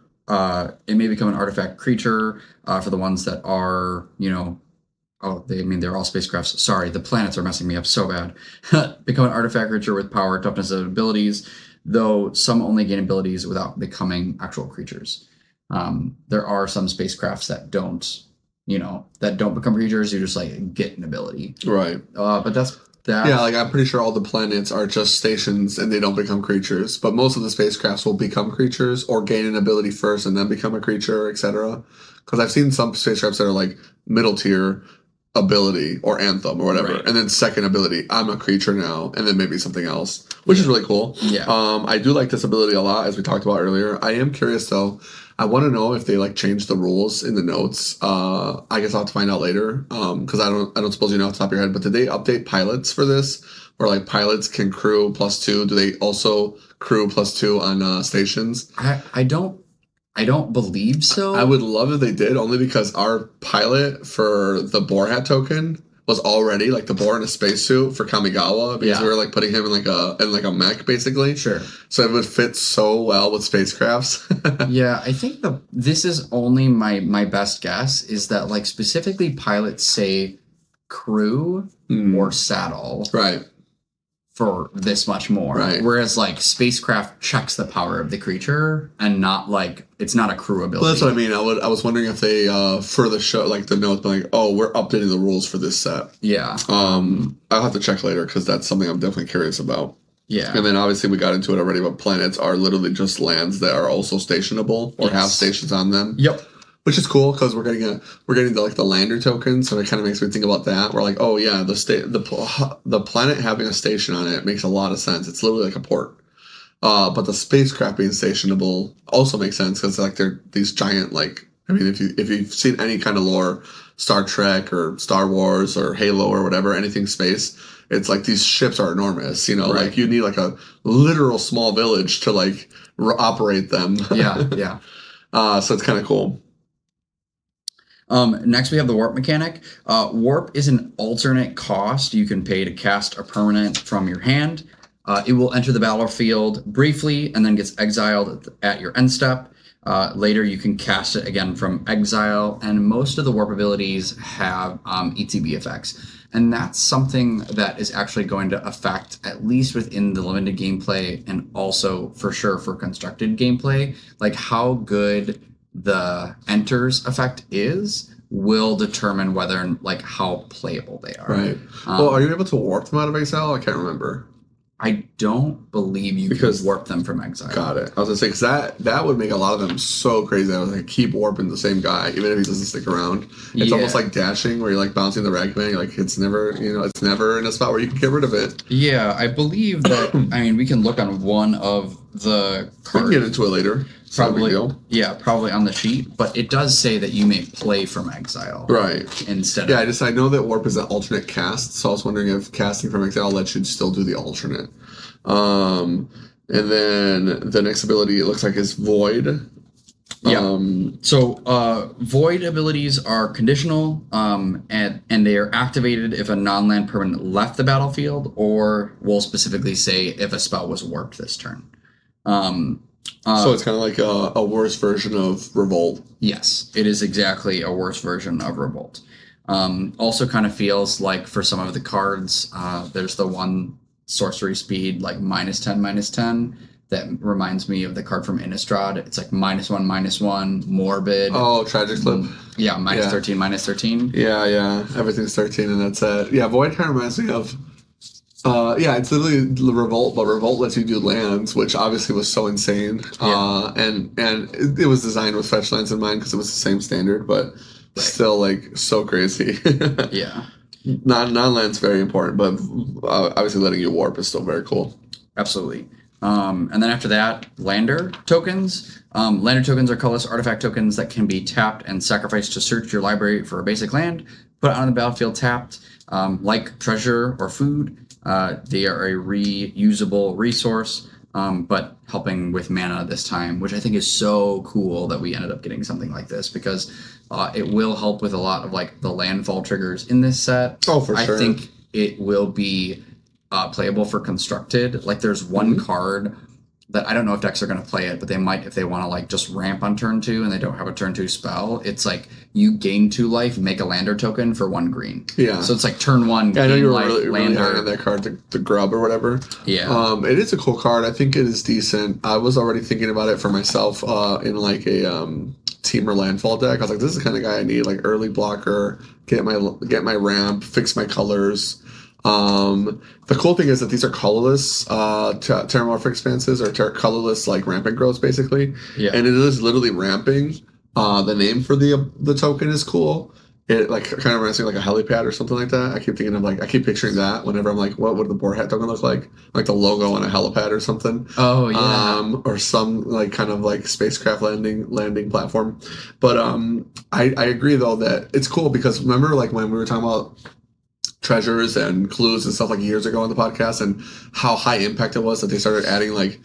It may become an artifact creature for the ones that are, they're all spacecrafts. Sorry, the planets are messing me up so bad. Become an artifact creature with power, toughness, and abilities, though some only gain abilities without becoming actual creatures. There are some spacecrafts that don't become creatures. You just get an ability, right? But that's. Yeah, I'm pretty sure all the planets are just stations and they don't become creatures. But most of the spacecrafts will become creatures or gain an ability first and then become a creature, etc. Because I've seen some spacecrafts that are middle tier ability or anthem or whatever, right. And then second ability, I'm a creature now, and then maybe something else, which is really cool. Yeah. I do like this ability a lot, as we talked about earlier. I am curious though. I want to know if they changed the rules in the notes. I guess I'll have to find out later. Because I don't suppose you know off the top of your head, but did they update pilots for this? Where pilots can crew +2? Do they also crew +2 on stations? I don't believe so. I would love if they did, only because our pilot for the Boar Hat token was already the boar in a spacesuit for Kamigawa, because we were putting him in a mech basically. Sure. So it would fit so well with spacecrafts. Yeah, I think this is only my best guess is that specifically pilots say crew or saddle. Right. For this much more. Right. Whereas spacecraft checks the power of the creature and not it's not a crew ability. Well, that's what I mean. I was wondering if they for the show the notes oh, we're updating the rules for this set. Yeah. I'll have to check later because that's something I'm definitely curious about. Yeah. And then obviously we got into it already, but planets are literally just lands that are also stationable or have stations on them. Yep. Which is cool because we're getting the lander token, so it kind of makes me think about that. We're oh yeah, the planet having a station on it makes a lot of sense. It's literally a port. But the spacecraft being stationable also makes sense because they're these giant if you've seen any kind of lore, Star Trek or Star Wars or Halo or whatever, anything space, it's these ships are enormous. Right. You need a literal small village to operate them. Yeah. So it's kind of cool. Next, we have the warp mechanic. Warp is an alternate cost you can pay to cast a permanent from your hand. It will enter the battlefield briefly and then gets exiled at your end step. Later, you can cast it again from exile, and most of the warp abilities have ETB effects. And that's something that is actually going to affect, at least within the limited gameplay, and also for sure for constructed gameplay, like how good the enters effect is will determine whether, like, how playable they are. Right. Well, are you able to warp them out of exile? I can't remember. I don't believe you can warp them from exile. Got it. I was gonna say, because that would make a lot of them so crazy. I was like, keep warping the same guy, even if he doesn't stick around. It's almost like dashing, where you're like bouncing the ragman. You're like, it's never in a spot where you can get rid of it. Yeah, I believe that. I mean, we can look on one of the cards. We can get into it later. Probably, probably on the sheet, but it does say that you may play from exile. Right. Instead of... I know that warp is an alternate cast, so I was wondering if casting from exile lets you still do the alternate. And then the next ability, it looks like, is void. So void abilities are conditional, and they are activated if a non-land permanent left the battlefield, or we'll specifically say if a spell was warped this turn. So it's kind of like a worse version of Revolt. Yes, it is exactly a worse version of Revolt. Also kind of feels like for some of the cards, there's the one sorcery speed, like -10/-10, that reminds me of the card from Innistrad. It's like -1/-1, Morbid. Oh, Tragic Slip. Yeah, -13, -13. Yeah. Everything's 13 and that's it. Yeah, Void kind of reminds me of... it's literally Revolt, but Revolt lets you do lands, which obviously was so insane. And it was designed with fetch lands in mind because it was the same standard, but still like so crazy. Yeah. Non-land's very important, but obviously letting you warp is still very cool. Absolutely. And then after that, Lander tokens. Lander tokens are colorless artifact tokens that can be tapped and sacrificed to search your library for a basic land, put it on the battlefield tapped, like treasure or food. They are a reusable resource, but helping with mana this time, which I think is so cool that we ended up getting something like this, because it will help with a lot of like the landfall triggers in this set. Oh, for sure. I think it will be playable for constructed. Like there's one card that I don't know if decks are going to play it, but they might if they want to like just ramp on turn 2 and they don't have a turn 2 spell. It's like you gain 2 life, make a Lander token for 1 green. Yeah. So it's like turn 1. Yeah, I know you were life, really high on that card, the grub or whatever. Yeah. It is a cool card. I think it is decent. I was already thinking about it for myself in like a Teamer Landfall deck. I was like, this is the kind of guy I need, like early blocker, get my ramp, fix my colors. The cool thing is that these are colorless Terramorphic Expanses, or colorless like rampant growths basically. Yeah. And it is literally ramping. The name for the token is cool. It like kind of reminds me of like a helipad or something like that. I keep thinking of like, I keep picturing that whenever I'm like, what would the boar hat token look like? Like the logo on a helipad or something. Oh yeah. Or some like kind of like spacecraft landing platform. But I agree though that it's cool because remember like when we were talking about treasures and clues and stuff like years ago on the podcast, and how high impact it was that they started adding like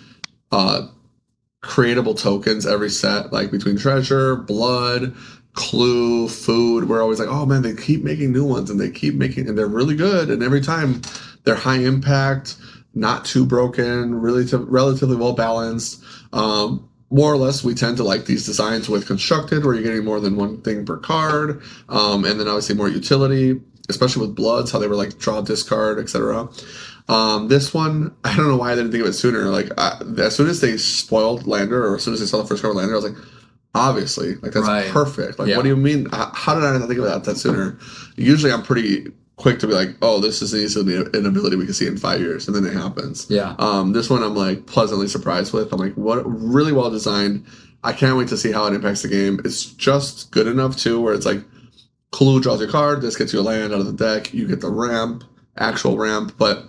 creatable tokens every set, like between treasure, blood, clue, food. We're always like, oh man, they keep making new ones and and they're really good, and every time they're high impact, not too broken, really relatively well balanced. More or less, we tend to like these designs with constructed, where you're getting more than one thing per card, and then obviously more utility, especially with bloods, how they were like draw, discard, etc. This one, I don't know why I didn't think of it sooner. Like as soon as they spoiled Lander, or as soon as they saw the first card of Lander, I was like, obviously, like that's perfect. Like, what do you mean? How did I not think of that sooner? Usually, I'm pretty quick to be like, oh, this is easily an ability we can see in 5 years, and then it happens. Yeah. This one I'm like pleasantly surprised with. I'm like, what really well designed. I can't wait to see how it impacts the game. It's just good enough too, where it's like, clue draws your card, this gets you a land out of the deck, you get the ramp, actual ramp, but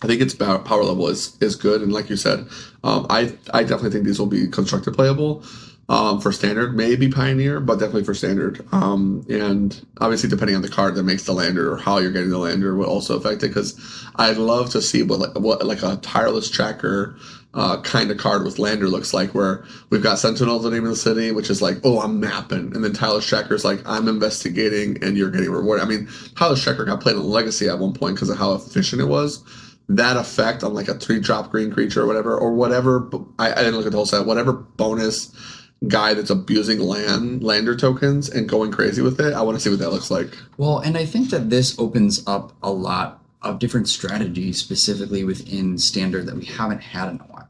I think its power level is good, and like you said, I definitely think these will be constructed playable for standard, maybe Pioneer, but definitely for standard. And obviously, depending on the card that makes the Lander or how you're getting the Lander will also affect it, because I'd love to see what like a tireless tracker kind of card with Lander looks like, where we've got Sentinel, the name of the city, which is like, oh, I'm mapping, and then Tireless Tracker's like, I'm investigating, and you're getting rewarded. I mean, Tireless Tracker got played in Legacy at one point because of how efficient it was. That effect on like a 3-drop green creature or whatever, I didn't look at the whole set, whatever bonus guy that's abusing lander tokens and going crazy with it. I want to see what that looks like. Well, and I think that this opens up a lot of different strategies specifically within Standard that we haven't had in a while.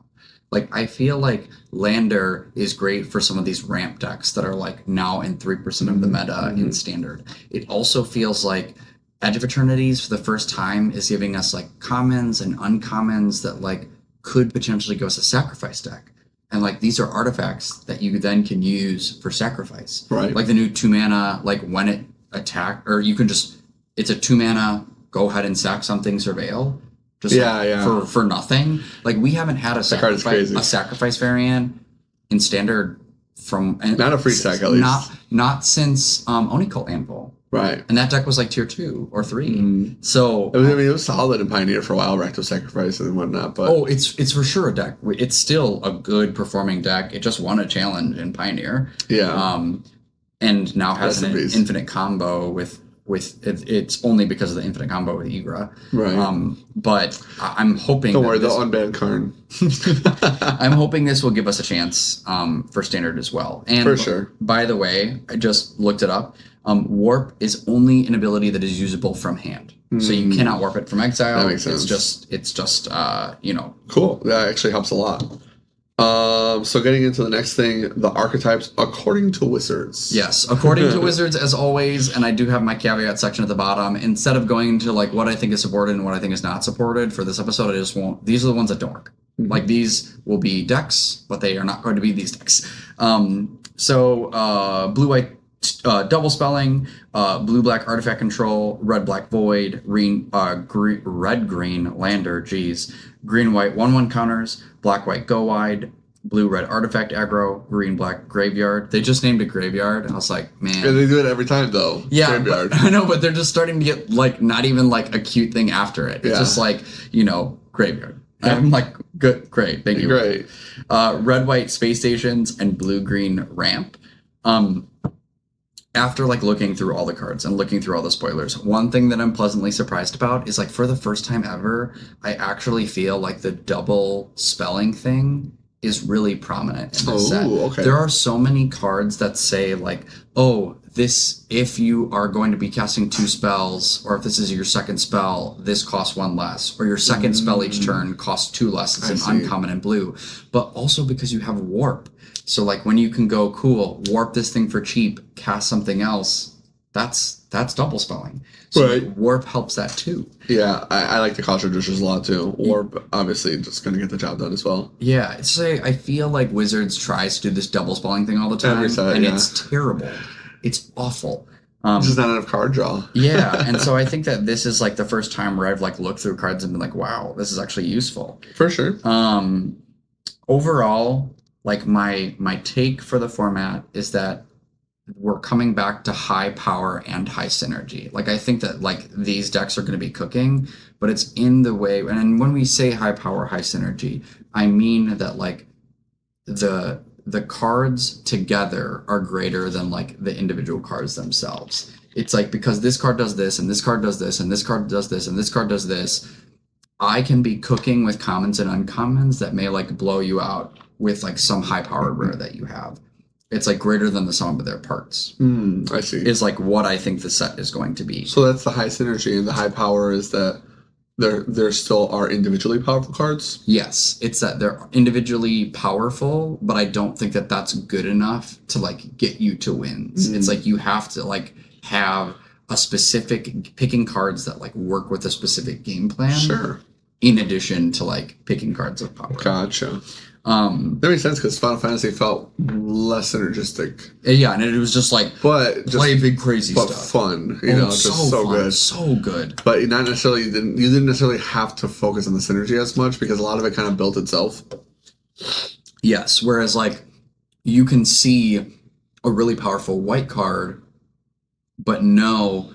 Like, I feel like Lander is great for some of these ramp decks that are like now in 3% of the meta in Standard. It also feels like Edge of Eternities for the first time is giving us like commons and uncommons that like could potentially go as a sacrifice deck. And like these are artifacts that you then can use for sacrifice. Right. Like the new 2 mana, like when it attack, or you can just, it's a 2 mana, go ahead and sack something, surveil. Just for nothing. Like we haven't had a sacrifice variant in Standard from not a free sack at least. Not since Oni Cult Anvil. Right. And that deck was like tier 2 or 3. So it was solid in Pioneer for a while, Recto Sacrifice and whatnot. But it's for sure a deck. It's still a good performing deck. It just won a challenge in Pioneer. Yeah. And now has an infinite combo with it's only because of the infinite combo with Igra. Right. But I'm hoping. Don't worry, they'll unban Karn. I'm hoping this will give us a chance for Standard as well. And for sure. By the way, I just looked it up. Warp is only an ability that is usable from hand, so you cannot warp it from exile. That makes sense. It's just Cool. That actually helps a lot. So getting into the next thing, the archetypes according to Wizards. Yes, according to Wizards, as always, and I do have my caveat section at the bottom. Instead of going into like what I think is supported and what I think is not supported for this episode, I just won't. These are the ones that don't work. Like these will be decks, but they are not going to be these decks. So blue-white double spelling, blue-black artifact control, red-black void, red-green lander, green-white 1/1 counters, black-white go wide, blue-red artifact aggro, green-black graveyard. They just named it graveyard. I was like, man. Yeah, they do it every time though. Yeah, graveyard. I know, but they're just starting to get like not even like a cute thing after it. It's just like, graveyard. I'm like, good, great, thank you. Great. Red-white space stations and blue-green ramp. After like looking through all the cards and looking through all the spoilers, one thing that I'm pleasantly surprised about is like for the first time ever, I actually feel like the double spelling thing is really prominent in this set. Okay. There are so many cards that say like, oh, this, if you are going to be casting 2 spells, or if this is your second spell, this costs 1 less, or your second spell each turn costs 2 less. It's an uncommon in blue, but also because you have warp. So like when you can go, cool, warp this thing for cheap, cast something else, that's double spelling. So right. Warp helps that too. Yeah, I like the cost reducers a lot too. Warp, obviously, just going to get the job done as well. Yeah, I feel like Wizards tries to do this double spelling thing all the time, it's terrible. It's awful. This is not enough card draw. Yeah, and so I think that this is like the first time where I've like looked through cards and been like, wow, this is actually useful. For sure. Overall, like my take for the format is that we're coming back to high power and high synergy. Like I think that like these decks are going to be cooking, but it's in the way. And when we say high power, high synergy, I mean that like the cards together are greater than like the individual cards themselves. It's like because this card does this and this card does this and this card does this and this card does this, I can be cooking with commons and uncommons that may like blow you out with like some high powered rare that you have. It's like greater than the sum of their parts. I see. Is like what I think the set is going to be. So that's the high synergy, and the high power is that there still are individually powerful cards? Yes, it's that they're individually powerful, but I don't think that that's good enough to like get you to wins. It's like you have to like have a specific picking cards that like work with a specific game plan. Sure. In addition to like picking cards of power. Gotcha. That makes sense because Final Fantasy felt less synergistic. Yeah, and it was just like play big crazy but stuff. Fun, just so fun, good, so good. But not necessarily you didn't necessarily have to focus on the synergy as much because a lot of it kind of built itself. Yes, whereas like you can see a really powerful white card, but know,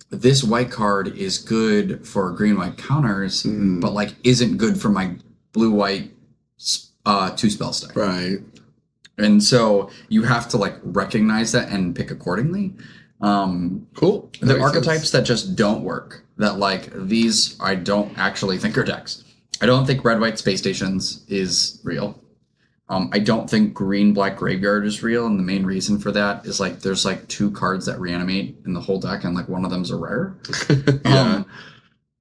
this white card is good for green-white counters, but like isn't good for my blue-white 2 spell stack. Right. And so you have to like recognize that and pick accordingly. Cool. The archetypes that just don't work, that like these I don't actually think are decks. I don't think red-white space stations is real. I don't think green black graveyard is real, and the main reason for that is like there's like 2 cards that reanimate in the whole deck, and like one of them's a rare. Yeah.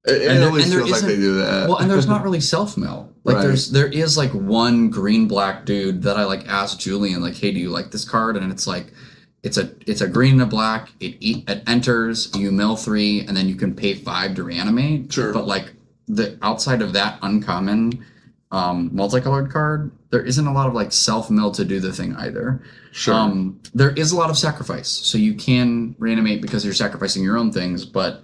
It always feels like they do that. Well, and there's not really self-mill. Like Right. there is like one green black dude that I like asked Julian, like, hey, do you like this card? And it's like it's a green and a black. It enters, you mill 3, and then you can pay 5 to reanimate. Sure. But like the outside of that uncommon multicolored card, there isn't a lot of like self-mill to do the thing either. Sure. There is a lot of sacrifice. So you can reanimate because you're sacrificing your own things, but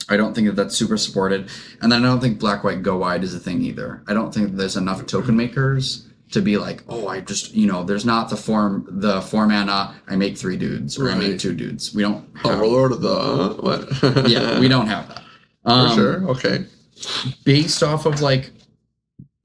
I don't think that that's super supported. And then I don't think black, white, go wide is a thing either. I don't think that there's enough token makers to be like, oh, I just, there's not the 4 mana, I make 3 dudes, or I make 2 dudes. We don't have Overlord of the, what? Yeah, we don't have that. For sure, okay. Based off of like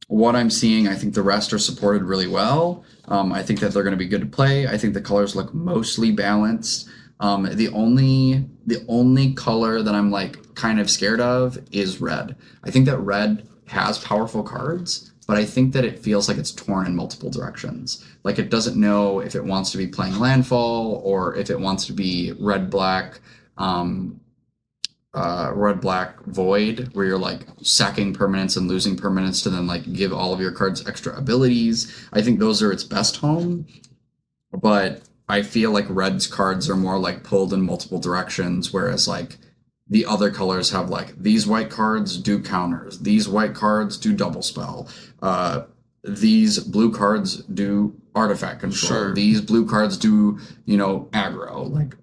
what I'm seeing, I think the rest are supported really well. I think that they're going to be good to play. I think the colors look mostly balanced. The only color that I'm like kind of scared of is red. I think that red has powerful cards, but I think that it feels like it's torn in multiple directions. Like it doesn't know if it wants to be playing landfall or if it wants to be red black void, where you're like sacking permanents and losing permanents to then like give all of your cards extra abilities. I think those are its best home, but I feel like red's cards are more like pulled in multiple directions, whereas like the other colors have like these white cards do counters, these white cards do double spell, these blue cards do artifact control, Sure. these blue cards do aggro. Like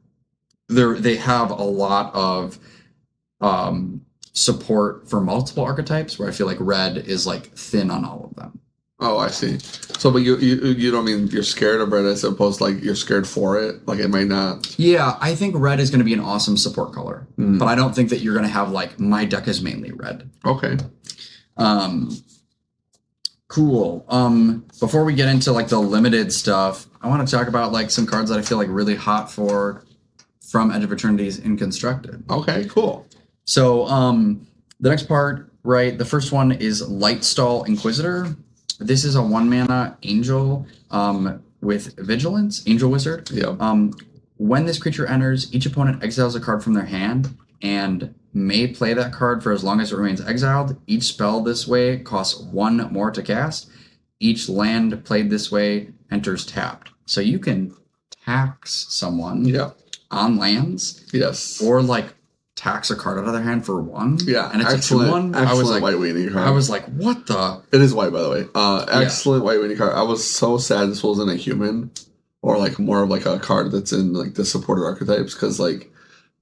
they have a lot of support for multiple archetypes, where I feel like red is like thin on all of them. Oh, I see. So, but you don't mean you're scared of red as opposed to like you're scared for it? Like it might not. Yeah, I think red is going to be an awesome support color, but I don't think that you're going to have like my deck is mainly red. Okay. Cool. Before we get into like the limited stuff, I want to talk about like some cards that I feel like really hot from Edge of Eternities in Constructed. Okay, cool. So the next part, right? The first one is Lightstall Inquisitor. This is a 1 mana angel with vigilance, angel wizard. Yeah. When this creature enters, each opponent exiles a card from their hand and may play that card for as long as it remains exiled. Each spell this way costs 1 more to cast. Each land played this way enters tapped. So you can tax someone on lands. Yes. Or like tax a card out of their hand for 1. Yeah. And it's a 2/1. I was like, white weenie card. I was like, what the? It is white, by the way. Excellent white weenie card. I was so sad this wasn't a human, or like more of like a card that's in like the supported archetypes, because like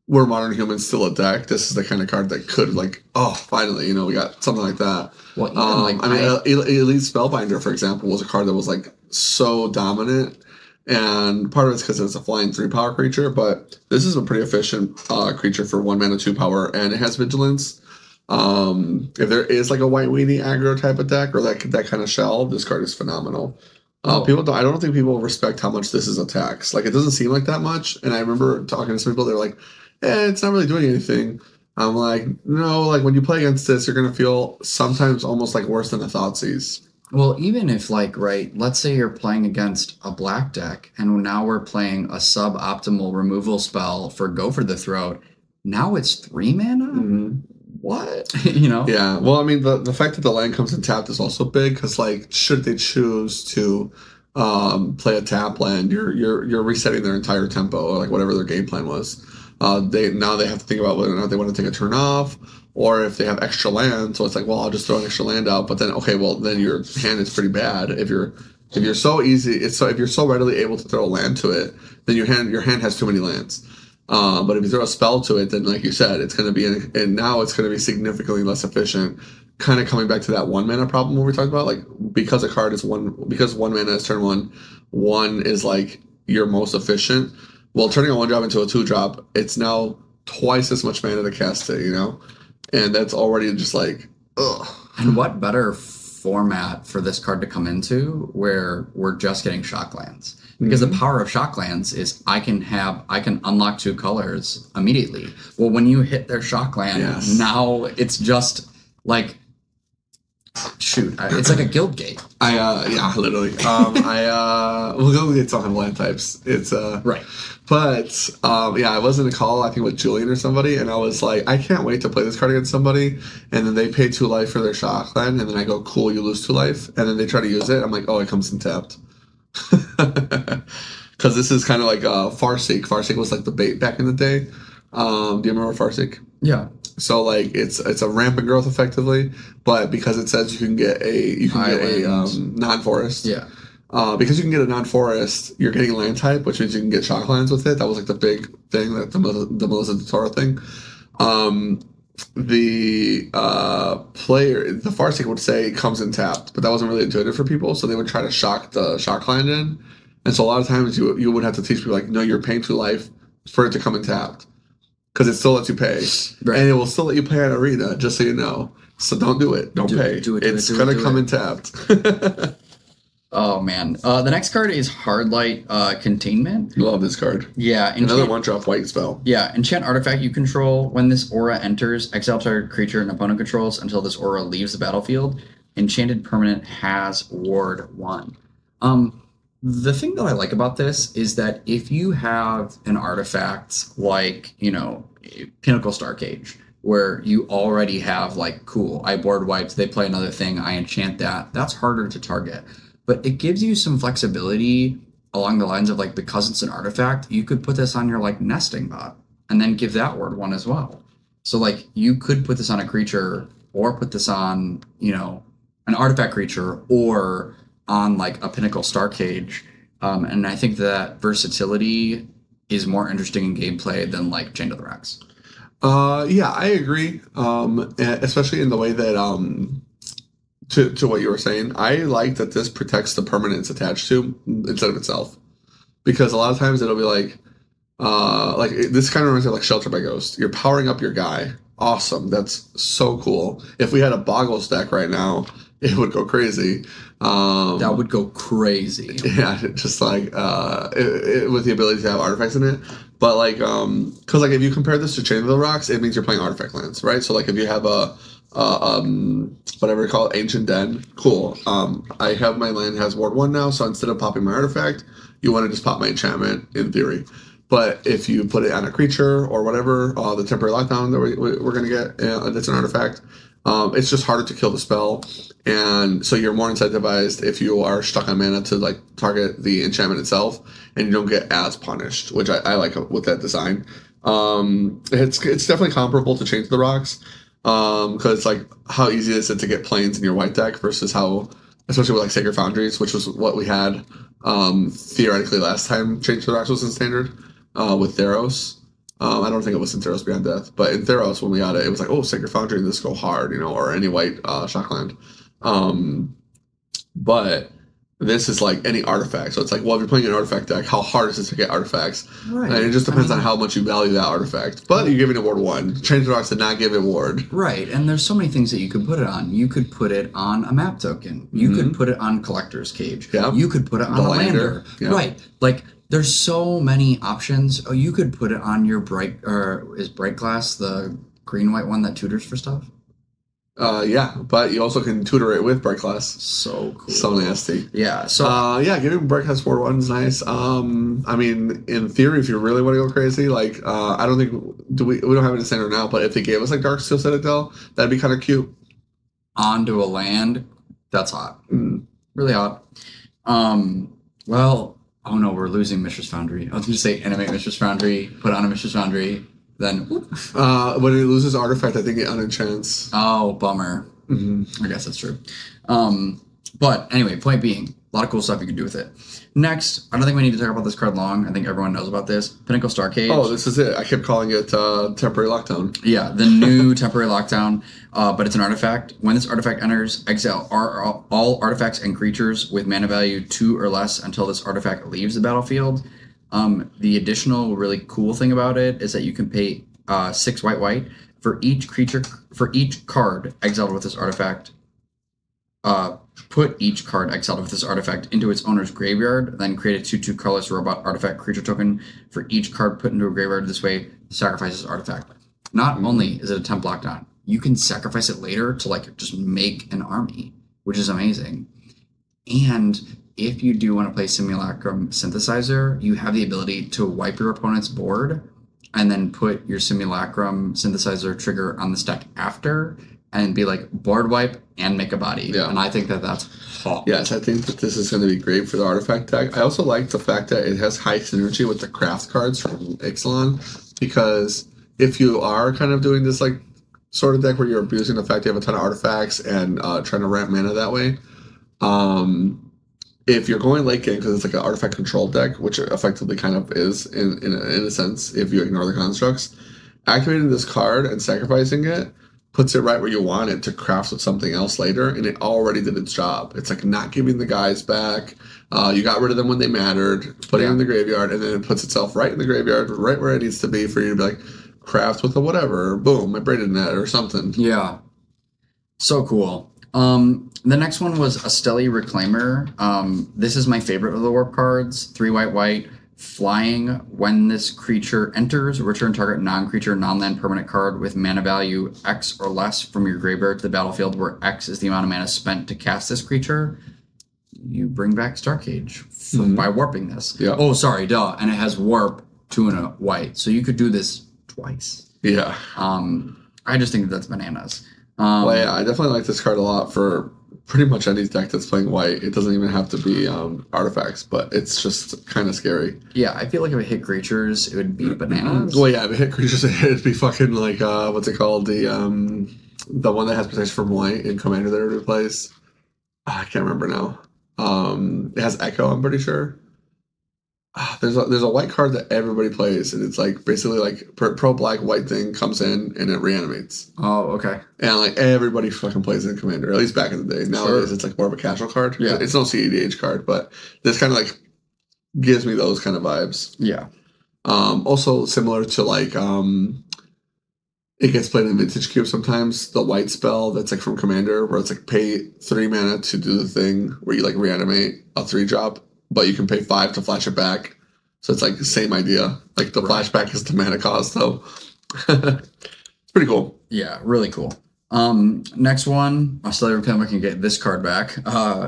we're modern humans still a deck. This is the kind of card that could like, oh, finally, we got something like that. Well, even Elite Spellbinder, for example, was a card that was like so dominant. And part of it's because it's a flying 3-power creature, but this is a pretty efficient creature for 1 mana 2 power, and it has vigilance. If there is like a white weenie aggro type of deck or that kind of shell, this card is phenomenal. I don't think people respect how much this is a tax. Like it doesn't seem like that much. And I remember talking to some people, they're like, it's not really doing anything. I'm like, no, like when you play against this, you're gonna feel sometimes almost like worse than a Thoughtseize. Well, even if like, right, let's say you're playing against a black deck and now we're playing a suboptimal removal spell for Go for the Throat. Now it's 3 mana? Mm-hmm. What? Yeah. Well, I mean, the fact that the land comes in tapped is also big, because like, should they choose to play a tap land, you're resetting their entire tempo, or like whatever their game plan was. They have to think about whether or not they want to take a turn off, or if they have extra land. So it's like, well, I'll just throw an extra land out. But then, okay, well, then your hand is pretty bad. If you're so easy, if you're so readily able to throw a land to it, then your hand has too many lands. But if you throw a spell to it, then like you said, it's going to be and now it's going to be significantly less efficient. Kind of coming back to that 1 mana problem when we talked about, like, because a card is because 1 mana is turn 1 is like your most efficient. Well, turning a 1-drop into a 2-drop, it's now twice as much mana to cast it, and that's already just like, ugh. And what better format for this card to come into where we're just getting shock lands? Because the power of shock lands is I can unlock 2 colors immediately. Well, when you hit their shock land, now it's just like It's like a guild gate. Yeah, literally. We'll go get some land types. It's Right. But yeah, I was in a call, I think with Julian or somebody, and I was like, I can't wait to play this card against somebody, and then they pay 2 life for their shock land, and then I go, cool, you lose 2 life, and then they try to use it. I'm like, oh, it comes in tapped. Because this is kind of like Farseek. Farseek was like the bait back in the day. Do you remember Farseek? Yeah. So like it's a rampant growth effectively, but because it says you can get a non-forest. Yeah. Because you can get a non-forest, you're getting land type, which means you can get shock lands with it. That was like the big thing, that the Melissa DeToro thing. The Farseek would say it comes in tapped, but that wasn't really intuitive for people, so they would try to shock the shock land in. And so a lot of times you would have to teach people like, no, you're paying 2 life for it to come in tapped. Because it still lets you pay. Right. And it will still let you pay on Arena, just so you know. So don't do it. Don't pay. It's going to come in tapped. Oh, man. The next card is Hardlight Containment. Love this card. Yeah. Another 1-drop white spell. Yeah. Enchant artifact you control. When this aura enters, exile target creature an opponent controls until this aura leaves the battlefield. Enchanted permanent has Ward 1. The thing that I like about this is that if you have an artifact like, Pinnacle Starcage, where you already have like, cool, I board wiped, they play another thing, I enchant that's harder to target. But it gives you some flexibility along the lines of like, because it's an artifact, you could put this on your like nesting bot and then give that Ward 1 as well. So like you could put this on a creature or put this on, an artifact creature or on like a Pinnacle Starcage. And I think that versatility is more interesting in gameplay than like Chain to the Rex. Yeah, I agree. Especially in the way that to what you were saying, I like that this protects the permanents attached to instead of itself. Because a lot of times it'll be like this kind of reminds me of like Shelter by Ghost. You're powering up your guy. Awesome. That's so cool. If we had a Boggles deck right now, it would go crazy. That would go crazy. Yeah, just like with the ability to have artifacts in it. But like, because like if you compare this to Chain of the Rocks, it means you're playing artifact lands, right? So like if you have a whatever you call it, Ancient Den, cool. I have my land has Ward 1 now, so instead of popping my artifact, you want to just pop my enchantment in theory. But if you put it on a creature or whatever, the temporary lockdown that we're going to get, that's an artifact. It's just harder to kill the spell, and so you're more incentivized if you are stuck on mana to like target the enchantment itself, and you don't get as punished, which I like with that design. It's definitely comparable to Chain to the Rocks, because like how easy is it to get planes in your white deck versus how, especially with like Sacred Foundries, which was what we had theoretically last time Chain to the Rocks was in Standard with Theros. I don't think it was in Theros Beyond Death, but in Theros, when we got it, it was like, oh, Sacred Foundry, this go hard, or any white shockland. But this is like any artifact. So it's like, well, if you're playing an artifact deck, how hard is it to get artifacts? Right. And it just depends on how much you value that artifact. But you're giving it Ward 1. Chain to the Rocks did not give it Ward. Right, and there's so many things that you could put it on. You could put it on a map token. You could put it on Collector's Cage. Yeah. You could put it on a lander. Yeah. Right, like... There's so many options. Oh, you could put it on your is Bright Glass the green-white one that tutors for stuff? Yeah, but you also can tutor it with Bright Glass. So cool. So nasty. Yeah. So yeah, giving Bright Glass 4/1 is nice. I mean, in theory, if you really want to go crazy, like I don't think we don't have it in Standard now, but if they gave us like Dark Steel Citadel, that'd be kind of cute. Onto a land, that's hot. Really hot. Well. Oh no, we're losing Mistress Foundry. I was going to say animate Mistress Foundry, put on a Mistress Foundry, then... when it loses artifact, I think it unenchants. Oh, bummer. I guess that's true. But anyway, point being, a lot of cool stuff you can do with it. Next, I don't think we need to talk about this card long. I think everyone knows about this. Pinnacle Starcage. Oh, this is it. I kept calling it Temporary Lockdown. Yeah, the new Temporary Lockdown, but it's an artifact. When this artifact enters, exile all artifacts and creatures with mana value 2 or less until this artifact leaves the battlefield. The additional really cool thing about it is that you can pay 6 white for each card exiled with this artifact. Put each card exiled with this artifact into its owner's graveyard, then create a 2/2 colorless robot artifact creature token for each card put into a graveyard. This way, sacrifices artifact. Not only is it a temp lockdown, you can sacrifice it later to like just make an army, which is amazing. And if you do want to play Simulacrum Synthesizer, you have the ability to wipe your opponent's board and then put your Simulacrum Synthesizer trigger on the stack after and be like board wipe and make a body. Yeah. And I think that that's hot. Yes, I think that this is going to be great for the artifact deck. I also like the fact that it has high synergy with the craft cards from Ixalan, because if you are kind of doing this like sort of deck where you're abusing the fact you have a ton of artifacts and trying to ramp mana that way, if you're going late game, because it's like an artifact control deck, which it effectively kind of is in a sense if you ignore the constructs, activating this card and sacrificing it puts it right where you want it to craft with something else later, and it already did its job. It's like not giving the guys back. You got rid of them when they mattered, putting them in the graveyard, and then it puts itself right in the graveyard, right where it needs to be for you to be like, craft with a whatever, boom, I braided net or something. Yeah. So cool. The next one was a Stelly Reclaimer. This is my favorite of the warp cards. 3 white, flying. When this creature enters, return target non-creature, non-land permanent card with mana value X or less from your graveyard to the battlefield, where X is the amount of mana spent to cast this creature. You bring back Starcage by warping this. Yeah. Oh, sorry, duh. And it has warp 2 and a white. So you could do this twice. Yeah. I just think that's bananas. Well, yeah, I definitely like this card a lot for pretty much any deck that's playing white. It doesn't even have to be artifacts, but it's just kind of scary. Yeah, I feel like if it hit creatures, it would be bananas. Well, yeah, if it hit creatures, it'd be fucking like, what's it called? The one that has protection from white in Commander that everybody plays. I can't remember now. It has Echo, I'm pretty sure. There's a white card that everybody plays, and it's like basically like pro black white thing comes in and it reanimates. Oh, okay. And like everybody fucking plays it in Commander, at least back in the day. Nowadays it's like more of a casual card. Yeah. It's no CEDH card, but this kind of like gives me those kind of vibes. Yeah. Also similar to like it gets played in Vintage Cube sometimes, the white spell that's like from Commander, where it's like pay 3 mana to do the thing where you like reanimate a 3-drop, but you can pay 5 to flash it back. So it's like the same idea. Like the flashback is the mana cost, though. It's pretty cool. Yeah, really cool. Next one, Stellar Reclaimer can get this card back.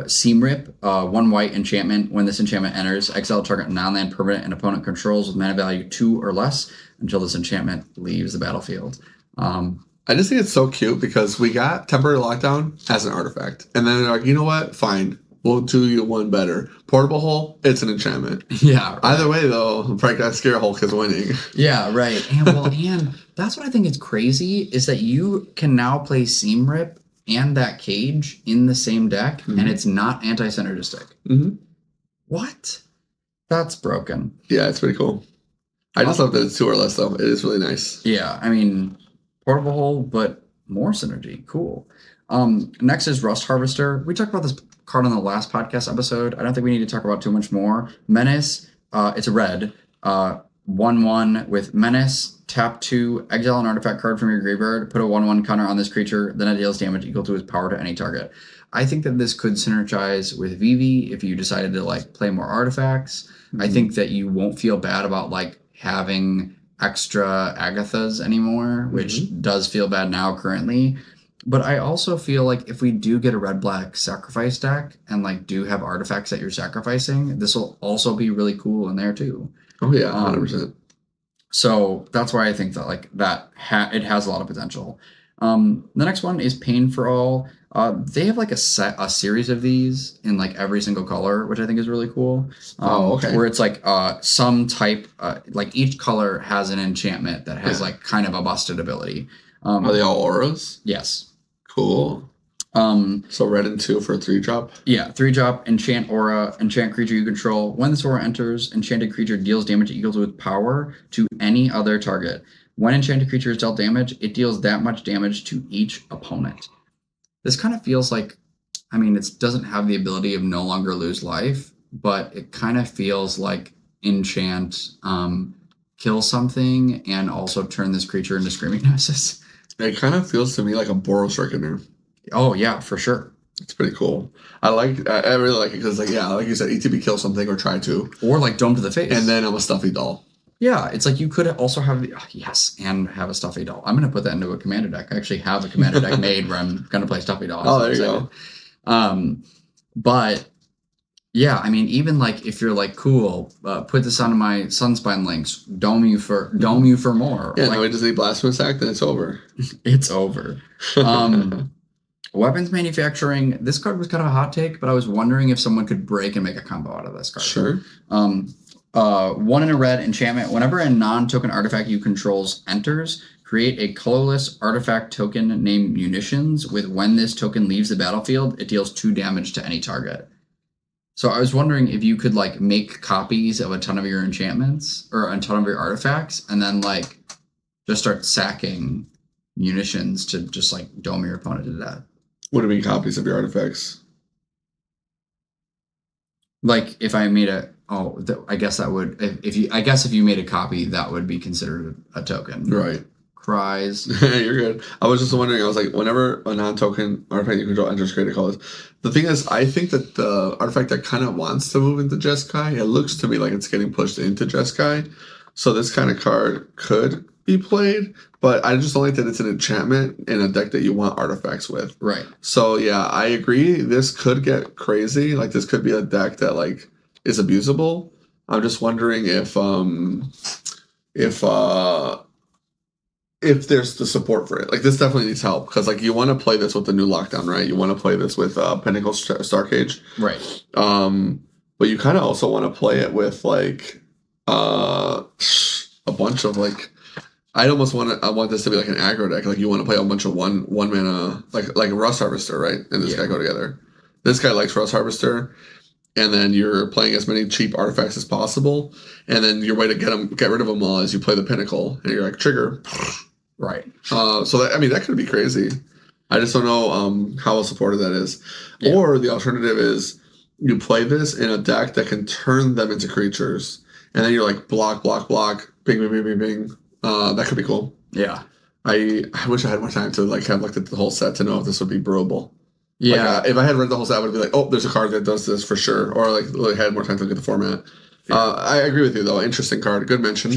Seam Rip, 1 white enchantment. When this enchantment enters, exile target non-land permanent and opponent controls with mana value 2 or less until this enchantment leaves the battlefield. I just think it's so cute because we got Temporary Lockdown as an artifact. And then they're like, you know what? Fine. We'll do you one better. Portable Hole, it's an enchantment. Yeah. Right. Either way, though, Breakdown Scare Hulk is winning. Yeah, right. And that's what I think is crazy is that you can now play Seam Rip and that Cage in the same deck, and it's not anti-synergistic. Mm-hmm. What? That's broken. Yeah, it's pretty cool. I just love that it's 2 or less, though. It is really nice. Yeah, I mean, Portable Hole, but more synergy. Cool. Next is Rust Harvester. We talked about this card on the last podcast episode. I don't think we need to talk about too much more. Menace, it's a red. 1/1 with Menace, tap 2, exile an artifact card from your graveyard, put a 1/1 counter on this creature, then it deals damage equal to its power to any target. I think that this could synergize with Vivi if you decided to like play more artifacts. I think that you won't feel bad about like having extra Agathas anymore, which does feel bad now currently. But I also feel like if we do get a red-black sacrifice deck and like do have artifacts that you're sacrificing, this will also be really cool in there too. Oh yeah, 100%. So that's why I think that like that it has a lot of potential. The next one is Pain for All. They have like a series of these in like every single color, which I think is really cool. Okay. Where it's like some type, like each color has an enchantment that has like kind of a busted ability. Are they all auras? Yes. Cool. So red and 2 for a 3-drop? Yeah, 3-drop, enchant aura, enchant creature you control. When this aura enters, enchanted creature deals damage equal to its power to any other target. When enchanted creature is dealt damage, it deals that much damage to each opponent. This kind of feels like, I mean, it doesn't have the ability of no longer lose life, but it kind of feels like enchant, kill something, and also turn this creature into Screaming Nemesis. It kind of feels to me like a Boros Reckoner. Oh, yeah, for sure. It's pretty cool. I really like it because, like, yeah, like you said, ETB kill something or try to. Or like Dome to the Face. And then I'm a Stuffy Doll. Yeah, it's like you could also have and have a stuffy doll. I'm gonna put that into a commander deck. I actually have a commander deck made where I'm gonna play stuffy doll. Oh, there you go. But yeah, I mean, even like if you're like cool, put this on my Sunspine links. Dome you for more. Yeah, like, no, we just need Blasphemous Act, then it's over. It's over. Weapons manufacturing. This card was kind of a hot take, but I was wondering if someone could break and make a combo out of this card. Sure. 1 in a red enchantment. Whenever a non-token artifact you controls enters, create a colorless artifact token named Munitions. With when this token leaves the battlefield, it deals 2 damage to any target. So I was wondering if you could like make copies of a ton of your enchantments or a ton of your artifacts, and then like just start sacking Munitions to just like dome your opponent to death. What do you mean copies of your artifacts? Like if I made I guess that would if you made a copy, that would be considered a token. Right. Cries. You're good. I was just wondering, I was like, whenever a non-token artifact you control enters, create a colors. The thing is, I think that the artifact that kind of wants to move into Jeskai, it looks to me like it's getting pushed into Jeskai. So this kind of card could be played, but I just don't like that it's an enchantment in a deck that you want artifacts with. Right. So yeah, I agree. This could get crazy. Like this could be a deck that like is abusable. I'm just wondering if there's the support for it. Like this definitely needs help because like you want to play this with the new lockdown, right? You want to play this with Pinnacle Starcage, right? But you kind of also want to play it with like a bunch of like. I want this to be like an aggro deck. Like you want to play a bunch of one mana like Rust Harvester, right? And this guy go together. This guy likes Rust Harvester, and then you're playing as many cheap artifacts as possible, and then your way to get rid of them all is you play the Pinnacle, and you're like trigger. Right. So that could be crazy. I just don't know how well supported that is. Yeah. Or the alternative is you play this in a deck that can turn them into creatures, and then you're like block, bing, bing, bing, bing, bing. That could be cool. Yeah. I wish I had more time to like have looked at the whole set to know if this would be brewable. Yeah. Like, if I had read the whole set, I would be like, oh, there's a card that does this for sure. Or like had more time to look at the format. Yeah. I agree with you though. Interesting card. Good mention.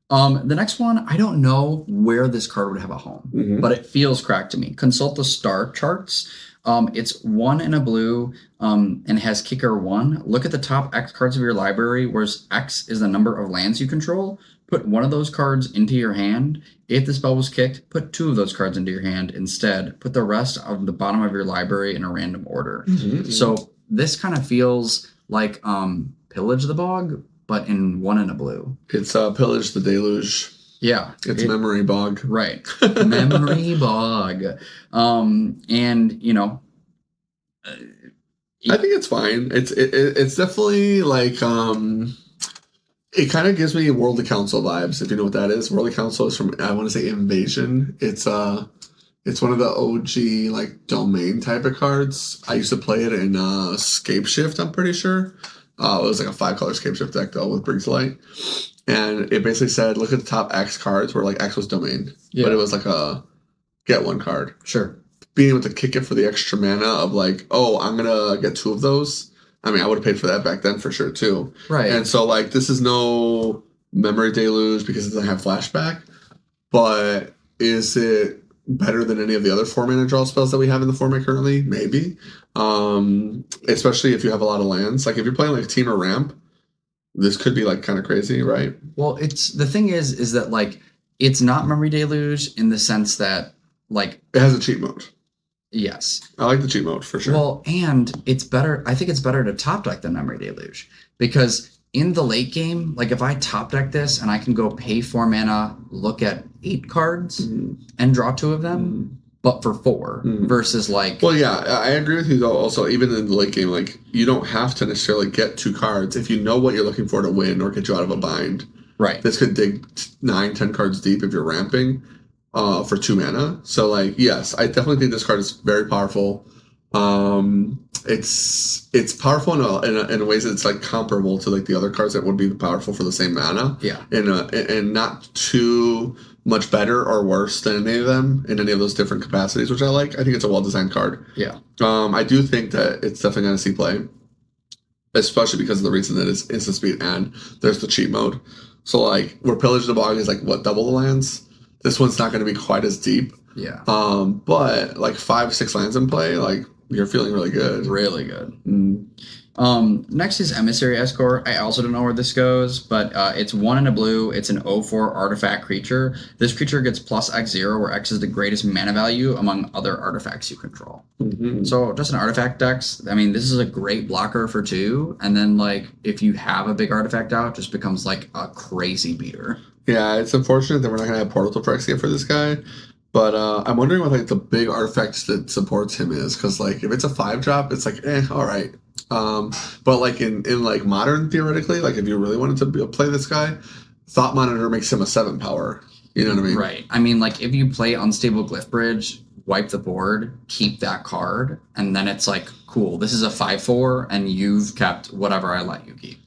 The next one, I don't know where this card would have a home, but it feels cracked to me. Consult the star charts. It's 1 in a blue and has kicker 1. Look at the top X cards of your library, where X is the number of lands you control. Put one of those cards into your hand. If the spell was kicked, put 2 of those cards into your hand instead. Put the rest of the bottom of your library in a random order. So this kind of feels like Pillage the Bog, but in 1 in a blue. It's Pillage the Deluge. Yeah. It's Memory Bog. Right. Memory Bog. And, you know. I think it's fine. It's definitely like... it kind of gives me Worldly Council vibes, if you know what that is. Worldly Council is from, I want to say, Invasion. It's one of the OG, like, domain type of cards. I used to play it in Scapeshift, I'm pretty sure. It was like a 5-color Scapeshift deck, though, with Briggs Light. And it basically said, look at the top X cards, where, like, X was domain. Yeah. But it was like a get 1 card. Sure. Being able to kick it for the extra mana of, like, oh, I'm going to get 2 of those. I mean, I would have paid for that back then for sure, too. Right. And so, like, this is no Memory Deluge because it doesn't have flashback. But is it better than any of the other 4-mana draw spells that we have in the format currently? Maybe. Especially if you have a lot of lands. Like, if you're playing, like, Team or Ramp, this could be, like, kind of crazy, right? Well, the thing is that, like, it's not Memory Deluge in the sense that, like... It has a cheat mode. Yes. I like the cheat mode, for sure. Well, and it's better... I think it's better to top deck than Memory Deluge. Because in the late game, like, if I top deck this and I can go pay 4 mana, look at 8 cards, and draw 2 of them, but for 4, versus, like... Well, yeah, I agree with you, though, also, even in the late game, like, you don't have to necessarily get 2 cards if you know what you're looking for to win or get you out of a bind. Right. This could dig 9, 10 cards deep if you're ramping for 2 mana. So, like, yes, I definitely think this card is very powerful. It's powerful in ways that it's, like, comparable to, like, the other cards that would be powerful for the same mana. Yeah. And not too much better or worse than any of them in any of those different capacities, which I like. I think it's a well-designed card. Yeah. I do think that it's definitely going to see play, especially because of the reason that it's instant speed and there's the cheat mode. So like where Pillage of the Bog is like what, double the lands? This one's not going to be quite as deep. Yeah. But like 5-6 lands in play, like you're feeling really good. Really good. Next is Emissary Escort. I also don't know where this goes, but it's 1 and a blue. It's an 0/4 artifact creature. This creature gets plus X0, where X is the greatest mana value among other artifacts you control. So just an artifact dex. I mean, this is a great blocker for 2. And then like if you have a big artifact out, it just becomes like a crazy beater. Yeah, it's unfortunate that we're not going to have Portal to Phyrexia for this guy. But I'm wondering what like the big artifacts that supports him is, because like if it's a 5-drop, it's like all right. But like in like Modern, theoretically, like if you really wanted to play this guy, Thought Monitor makes him a 7 power. You know what I mean? Right. I mean, like if you play Unstable Glyph Bridge, wipe the board, keep that card, and then it's like, cool, this is a 5/4, and you've kept whatever I let you keep.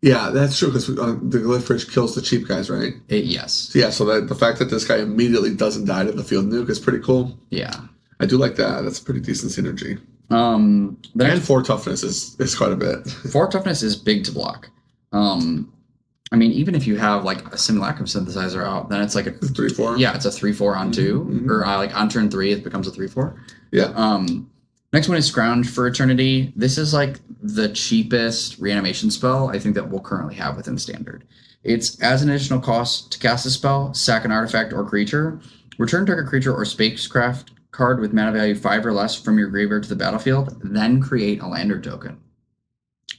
Yeah, that's true, because the Glyph Bridge kills the cheap guys, right? Yes. Yeah, so that the fact that this guy immediately doesn't die to the field nuke is pretty cool. Yeah. I do like that. That's pretty decent synergy. And 4 toughness is quite a bit. 4 toughness is big to block. I mean, even if you have like a Simulacrum Synthesizer out, then it's like a 3/4. Yeah, it's a 3/4 on 2, or like on turn 3, it becomes a 3/4. Yeah. Next one is Scrounge for Eternity. This is like the cheapest reanimation spell I think that we'll currently have within Standard. It's as an additional cost to cast a spell, sack an artifact or creature, return target creature or spacecraft card with mana value 5 or less from your graveyard to the battlefield, then create a lander token.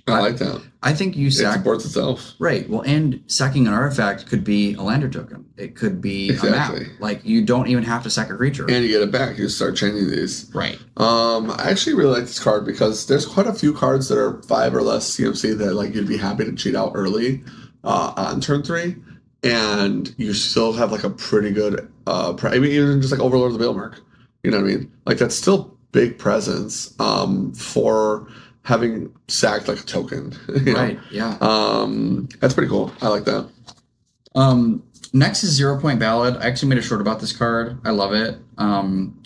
I like that. I think you It sack... supports itself. Right. Well, and sacking an artifact could be a lander token. It could be a map. Like, you don't even have to sack a creature. And you get it back. You just start changing these. Right. I actually really like this card because there's quite a few cards that are 5 or less CMC that like you'd be happy to cheat out early on turn 3. And you still have like a pretty good... I mean, even just like Overlord of the Bailmark. You know what I mean? Like, that's still big presence for... having sacked like a token. Right, yeah. That's pretty cool. I like that. Next is 0 Point Ballad. I actually made a short about this card. I love it.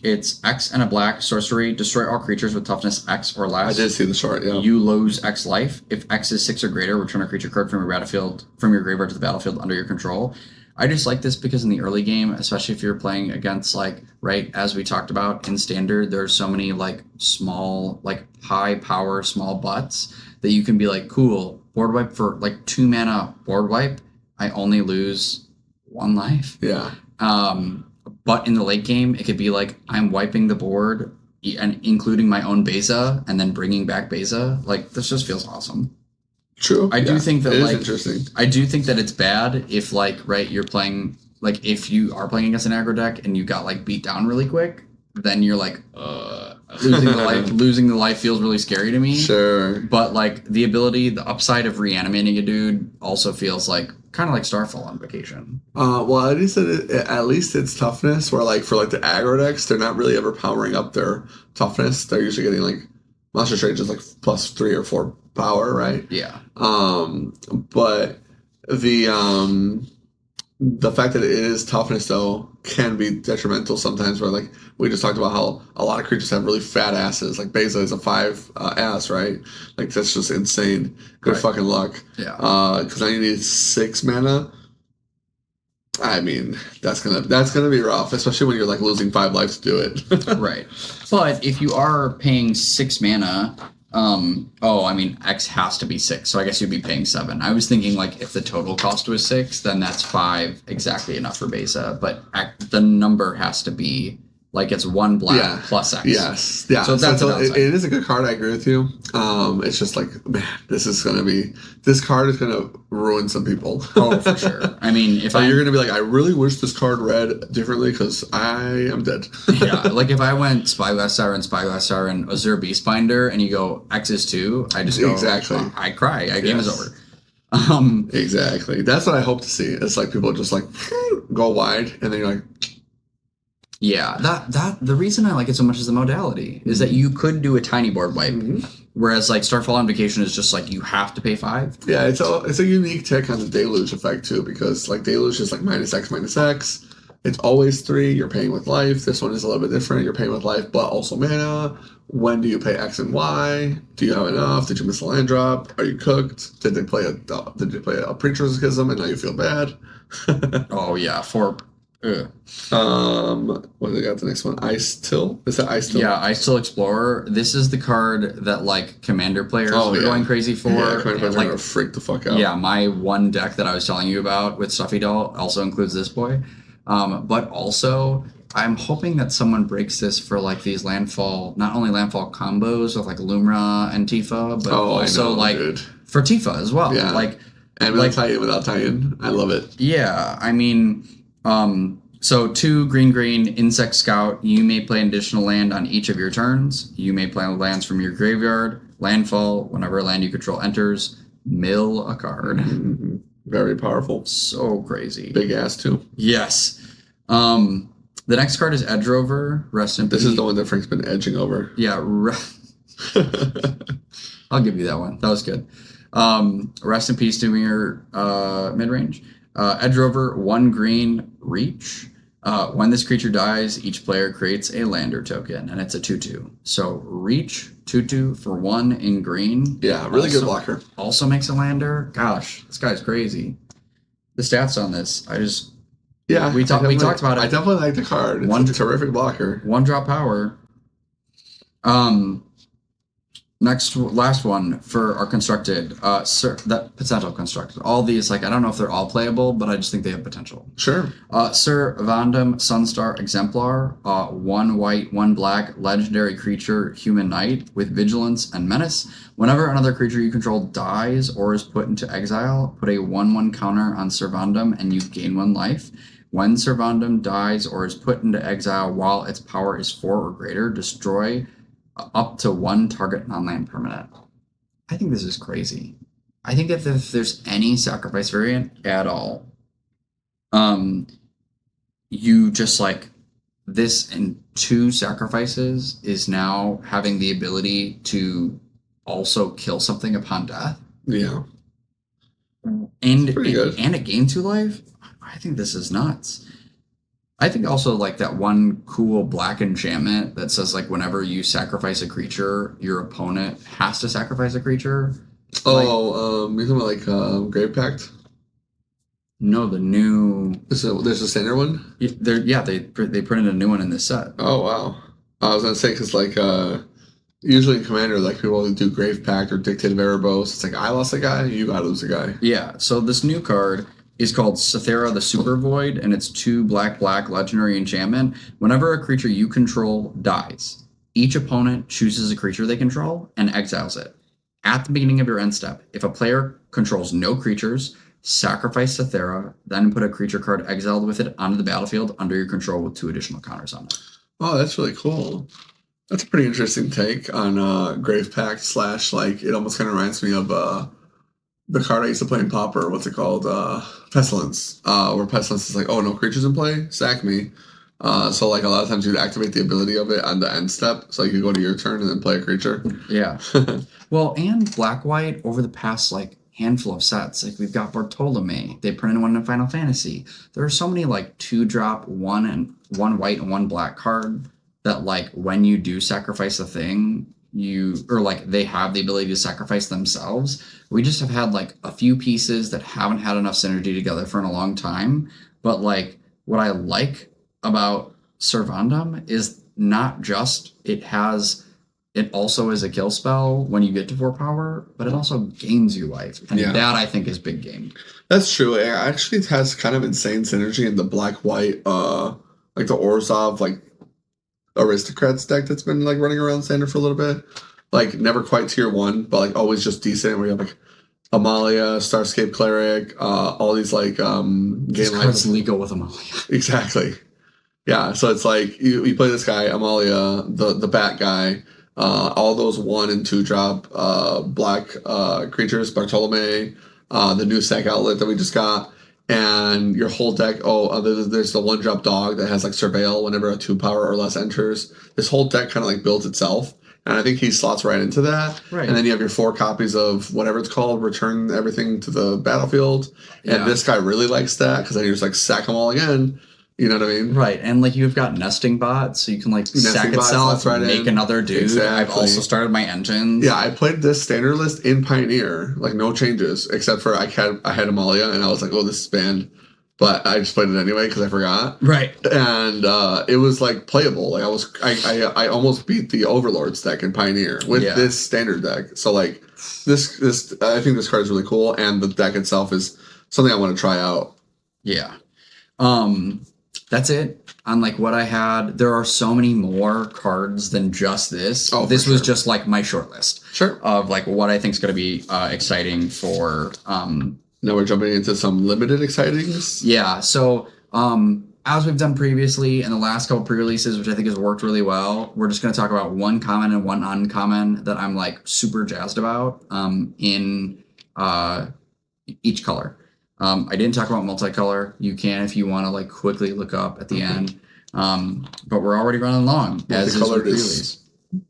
It's X and a black sorcery. Destroy all creatures with toughness X or less. I did see the short, yeah. You lose X life. If X is 6 or greater, return a creature card from your battlefield, from your graveyard to the battlefield under your control. I just like this because in the early game, especially if you're playing against like, right, as we talked about in Standard, there's so many like small, like high power, small butts that you can be like, cool, board wipe for like 2 mana board wipe. I only lose 1 life. Yeah. But in the late game, it could be like, I'm wiping the board and including my own Beza and then bringing back Beza. Like, this just feels awesome. True. I do think that it like is interesting. I do think that it's bad if like right you're playing like if you are playing against an aggro deck and you got like beat down really quick, then you're like losing the life feels really scary to me. Sure. But like the upside of reanimating a dude also feels like kind of like Starfall on vacation. Well, at least it's toughness where like for like the aggro decks, they're not really ever powering up their toughness. They're usually getting like Monster Strength is like plus 3 or 4 power, right? Yeah. But the fact that it is toughness though can be detrimental sometimes. Where like we just talked about how a lot of creatures have really fat asses. Like Beza is a 5 ass, right? Like that's just insane. Good fucking luck. Yeah. Because now you need 6 mana. I mean, that's gonna be rough, especially when you're like losing 5 life to do it. Right. But if you are paying 6 mana, I mean X has to be 6, so I guess you'd be paying 7. I was thinking like if the total cost was 6, then that's 5 exactly enough for Beza, but the number has to be like it's 1 black plus X. Yes. Yeah. So that's it is a good card. I agree with you. It's just like, man, this card is gonna ruin some people. Oh, for sure. I mean, if you're gonna be like, I really wish this card read differently because I am dead. Yeah. Like if I went Spyglass Siren, Azure Beastbinder, and you go X is 2, I just go exactly. I cry. Game is over. Exactly. That's what I hope to see. It's like people just like go wide, and then you're like. Yeah, that the reason I like it so much is the modality is that you could do a tiny board wipe, whereas like Starfall on Vacation is just like you have to pay 5. Yeah, it's a unique take on the Deluge effect too, because like Deluge is like -X, It's always 3. You're paying with life. This one is a little bit different. You're paying with life, but also mana. When do you pay X and Y? Do you have enough? Did you miss a land drop? Are you cooked? Did they play a Preacher's Schism and now you feel bad? Oh yeah, What do they got? The next one, Ice Till. Is that Ice Till? Yeah, Ice Till Explorer. This is the card that like Commander players are going crazy for. Yeah, Commander players like, are gonna freak the fuck out. Yeah, my one deck that I was telling you about with Stuffy Doll also includes this boy. But also, I'm hoping that someone breaks this for like these not only landfall combos with like Lumra and Tifa, but also for Tifa as well. Yeah. Like, and without tie-in. I love it. Yeah, I mean, so 2 green, Insect Scout. You may play an additional land on each of your turns. You may play lands from your graveyard. Landfall, whenever a land you control enters, mill a card. Mm-hmm. Very powerful. So crazy. Big ass too. Yes. The next card is Edge Rover. Rest in peace. This is the one that Frank's been edging over. Yeah. I'll give you that one. That was good. Rest in peace to your mid-range. Edge Rover, 1 green, reach. When this creature dies, each player creates a lander token, and it's a 2/2. So reach, 2/2 for 1 in green. Yeah, really good blocker. Also makes a lander. Gosh, this guy's crazy. The stats on this, we talked about it. I definitely like the card. It's a terrific blocker. 1-drop power. Last one for our constructed, that potential constructed. All these, like, I don't know if they're all playable, but I just think they have potential. Sure. Sir Vandam Sunstar Exemplar, 1 white, 1 black, legendary creature, human knight with vigilance and menace. Whenever another creature you control dies or is put into exile, put a 1/1 counter on Sir Vandam and you gain 1 life. When Sir Vandam dies or is put into exile while its power is 4 or greater, destroy up to 1 target non-land permanent. I think this is crazy. I think that if there's any sacrifice variant at all, you just like this in 2 sacrifices is now having the ability to also kill something upon death. Yeah. And it gains 2 life. I think this is nuts. I think also like that one cool black enchantment that says like whenever you sacrifice a creature, your opponent has to sacrifice a creature. You're talking about like Grave Pact? No, the new. There's a standard one. They printed a new one in this set. Oh wow! I was gonna say because like usually in Commander, like people do Grave Pact or Dictative Erebos. It's like I lost a guy, you gotta lose a guy. Yeah. So this new card is called Sathera the Super Void, and it's 2 black legendary enchantment. Whenever a creature you control dies, each opponent chooses a creature they control and exiles it. At the beginning of your end step, if a player controls no creatures, sacrifice Sathera, then put a creature card exiled with it onto the battlefield under your control with 2 additional counters on it. Oh, that's really cool. That's a pretty interesting take on Grave Pact / like it almost kind of reminds me of the card I used to play in Pauper. What's it called? Pestilence. Where Pestilence is like, oh, no creatures in play? Sack me. So like a lot of times you'd activate the ability of it on the end step. So you could go to your turn and then play a creature. Yeah. Well, and black-white over the past like handful of sets, like we've got Bartolome. They printed one in Final Fantasy. There are so many like 2-drop, 1 white and 1 black card that like when you do sacrifice a thing, they have the ability to sacrifice themselves. We just have had like a few pieces that haven't had enough synergy together for a long time. But like what I like about Sir Vandam is not just it also is a kill spell when you get to 4 power, but it also gains you life. And that I think is big game. That's true. It actually has kind of insane synergy in the black-white, like the Orzhov, like Aristocrats deck that's been like running around Standard for a little bit. Like never quite tier 1, but like always just decent. Where you have like Amalia, Starscape Cleric, all these like this card's legal with Amalia. Exactly. Yeah, so it's like you play this guy, Amalia, the bat guy, all those 1 and 2 drop black creatures, Bartolome, the new Sack Outlet that we just got. And your whole deck, there's the 1-drop dog that has like Surveil whenever a 2 power or less enters. This whole deck kind of like builds itself. And I think he slots right into that. Right. And then you have your 4 copies of whatever it's called, return everything to the battlefield. And this guy really likes that because then you just like sack them all again. You know what I mean? Right, and like you've got nesting bots, so you can like sack bots, itself, that's right make another dude. Exactly. I've also started my engines. Yeah, I played this standard list in Pioneer, like no changes except for I had Amalia, and I was like, oh, this is banned, but I just played it anyway because I forgot. Right, and it was like playable. Like I almost beat the Overlords deck in Pioneer with this standard deck. So like this I think this card is really cool, and the deck itself is something I want to try out. Yeah. That's it on like what I had. There are so many more cards than just this. Oh, this was just like my short list. Sure. Of like what I think is going to be exciting for. Now we're jumping into some limited excitings. Yeah. So as we've done previously in the last couple pre-releases, which I think has worked really well, we're just going to talk about one common and one uncommon that I'm like super jazzed about in each color. I didn't talk about multicolor. You can if you want to like quickly look up at the end. But we're already running long. As Multicolored is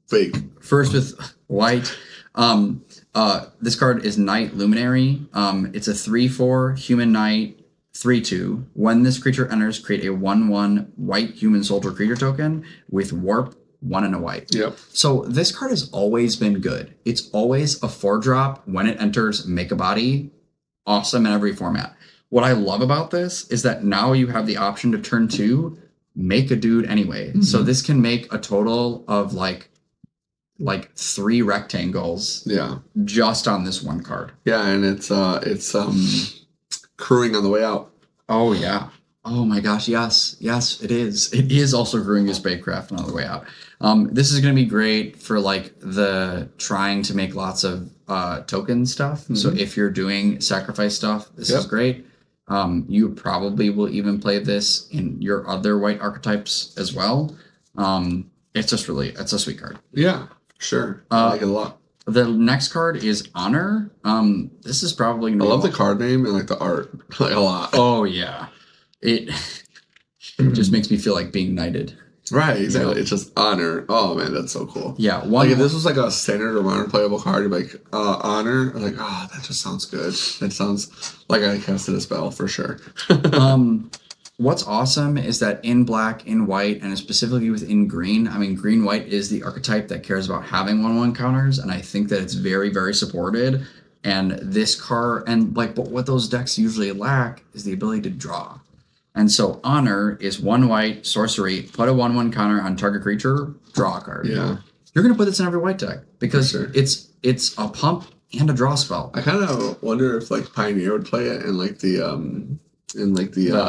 fake. First with white. This card is Knight Luminary. It's a 3/4 human knight, 3/2. When this creature enters, create a 1/1 white human soldier creature token with warp, 1 and a white. Yep. So this card has always been good. It's always a 4-drop. When it enters, make a body. Awesome in every format. What I love about this is that now you have the option to turn 2, make a dude anyway. Mm-hmm. So this can make a total of like 3 rectangles. Yeah. Just on this one card. Yeah, and it's crewing on the way out. Oh yeah. Oh my gosh, yes, it is. It is also crewing your spacecraft on the way out. This is going to be great for like the trying to make lots of token stuff. Mm-hmm. So if you're doing sacrifice stuff, this is great. You probably will even play this in your other white archetypes as well. It's a sweet card. Yeah, sure. I like it a lot. The next card is Honor. This is probably going to be I love the card name and like the art like a lot. Oh yeah. It just makes me feel like being knighted. Right, exactly. You know? It's just honor. Oh man, that's so cool. Yeah, like if this was like a standard or modern playable card, you'd be like honor. I'm like, oh, that just sounds good. That sounds like I casted a spell for sure. What's awesome is that in black, in white, and specifically within green. I mean, green white is the archetype that cares about having 1/1 counters, and I think that it's very, very supported. And this card, and like, but what those decks usually lack is the ability to draw. And so Honor is 1 white, sorcery, put a 1/1 counter on target creature, draw a card. Yeah. You're going to put this in every white deck because it's a pump and a draw spell. I kind of wonder if like Pioneer would play it in like the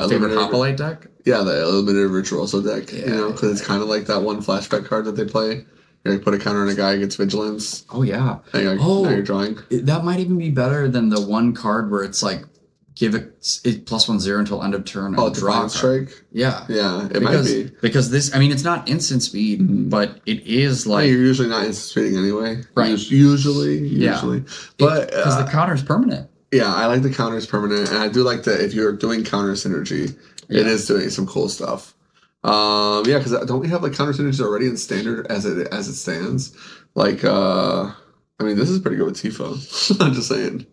favorite Hoplite deck? Yeah, the Illuminated Virtuoso deck, you know, because it's kind of like that one flashback card that they play. You put a counter on a guy against Vigilance. Oh, yeah. Now you're drawing. That might even be better than the one card where it's like, give it +1/0 until end of turn. Oh, Defiant Strike? Yeah. Yeah, it might be. Because this, I mean, it's not instant speed, but it is like... You're usually not instant speeding anyway. Right. Usually. But... Because the counter is permanent. Yeah, I like the counters permanent, and I do like that if you're doing counter synergy, it is doing some cool stuff. Because don't we have like counter synergies already in standard as it stands? Like, I mean, this is pretty good with Tifo. I'm just saying.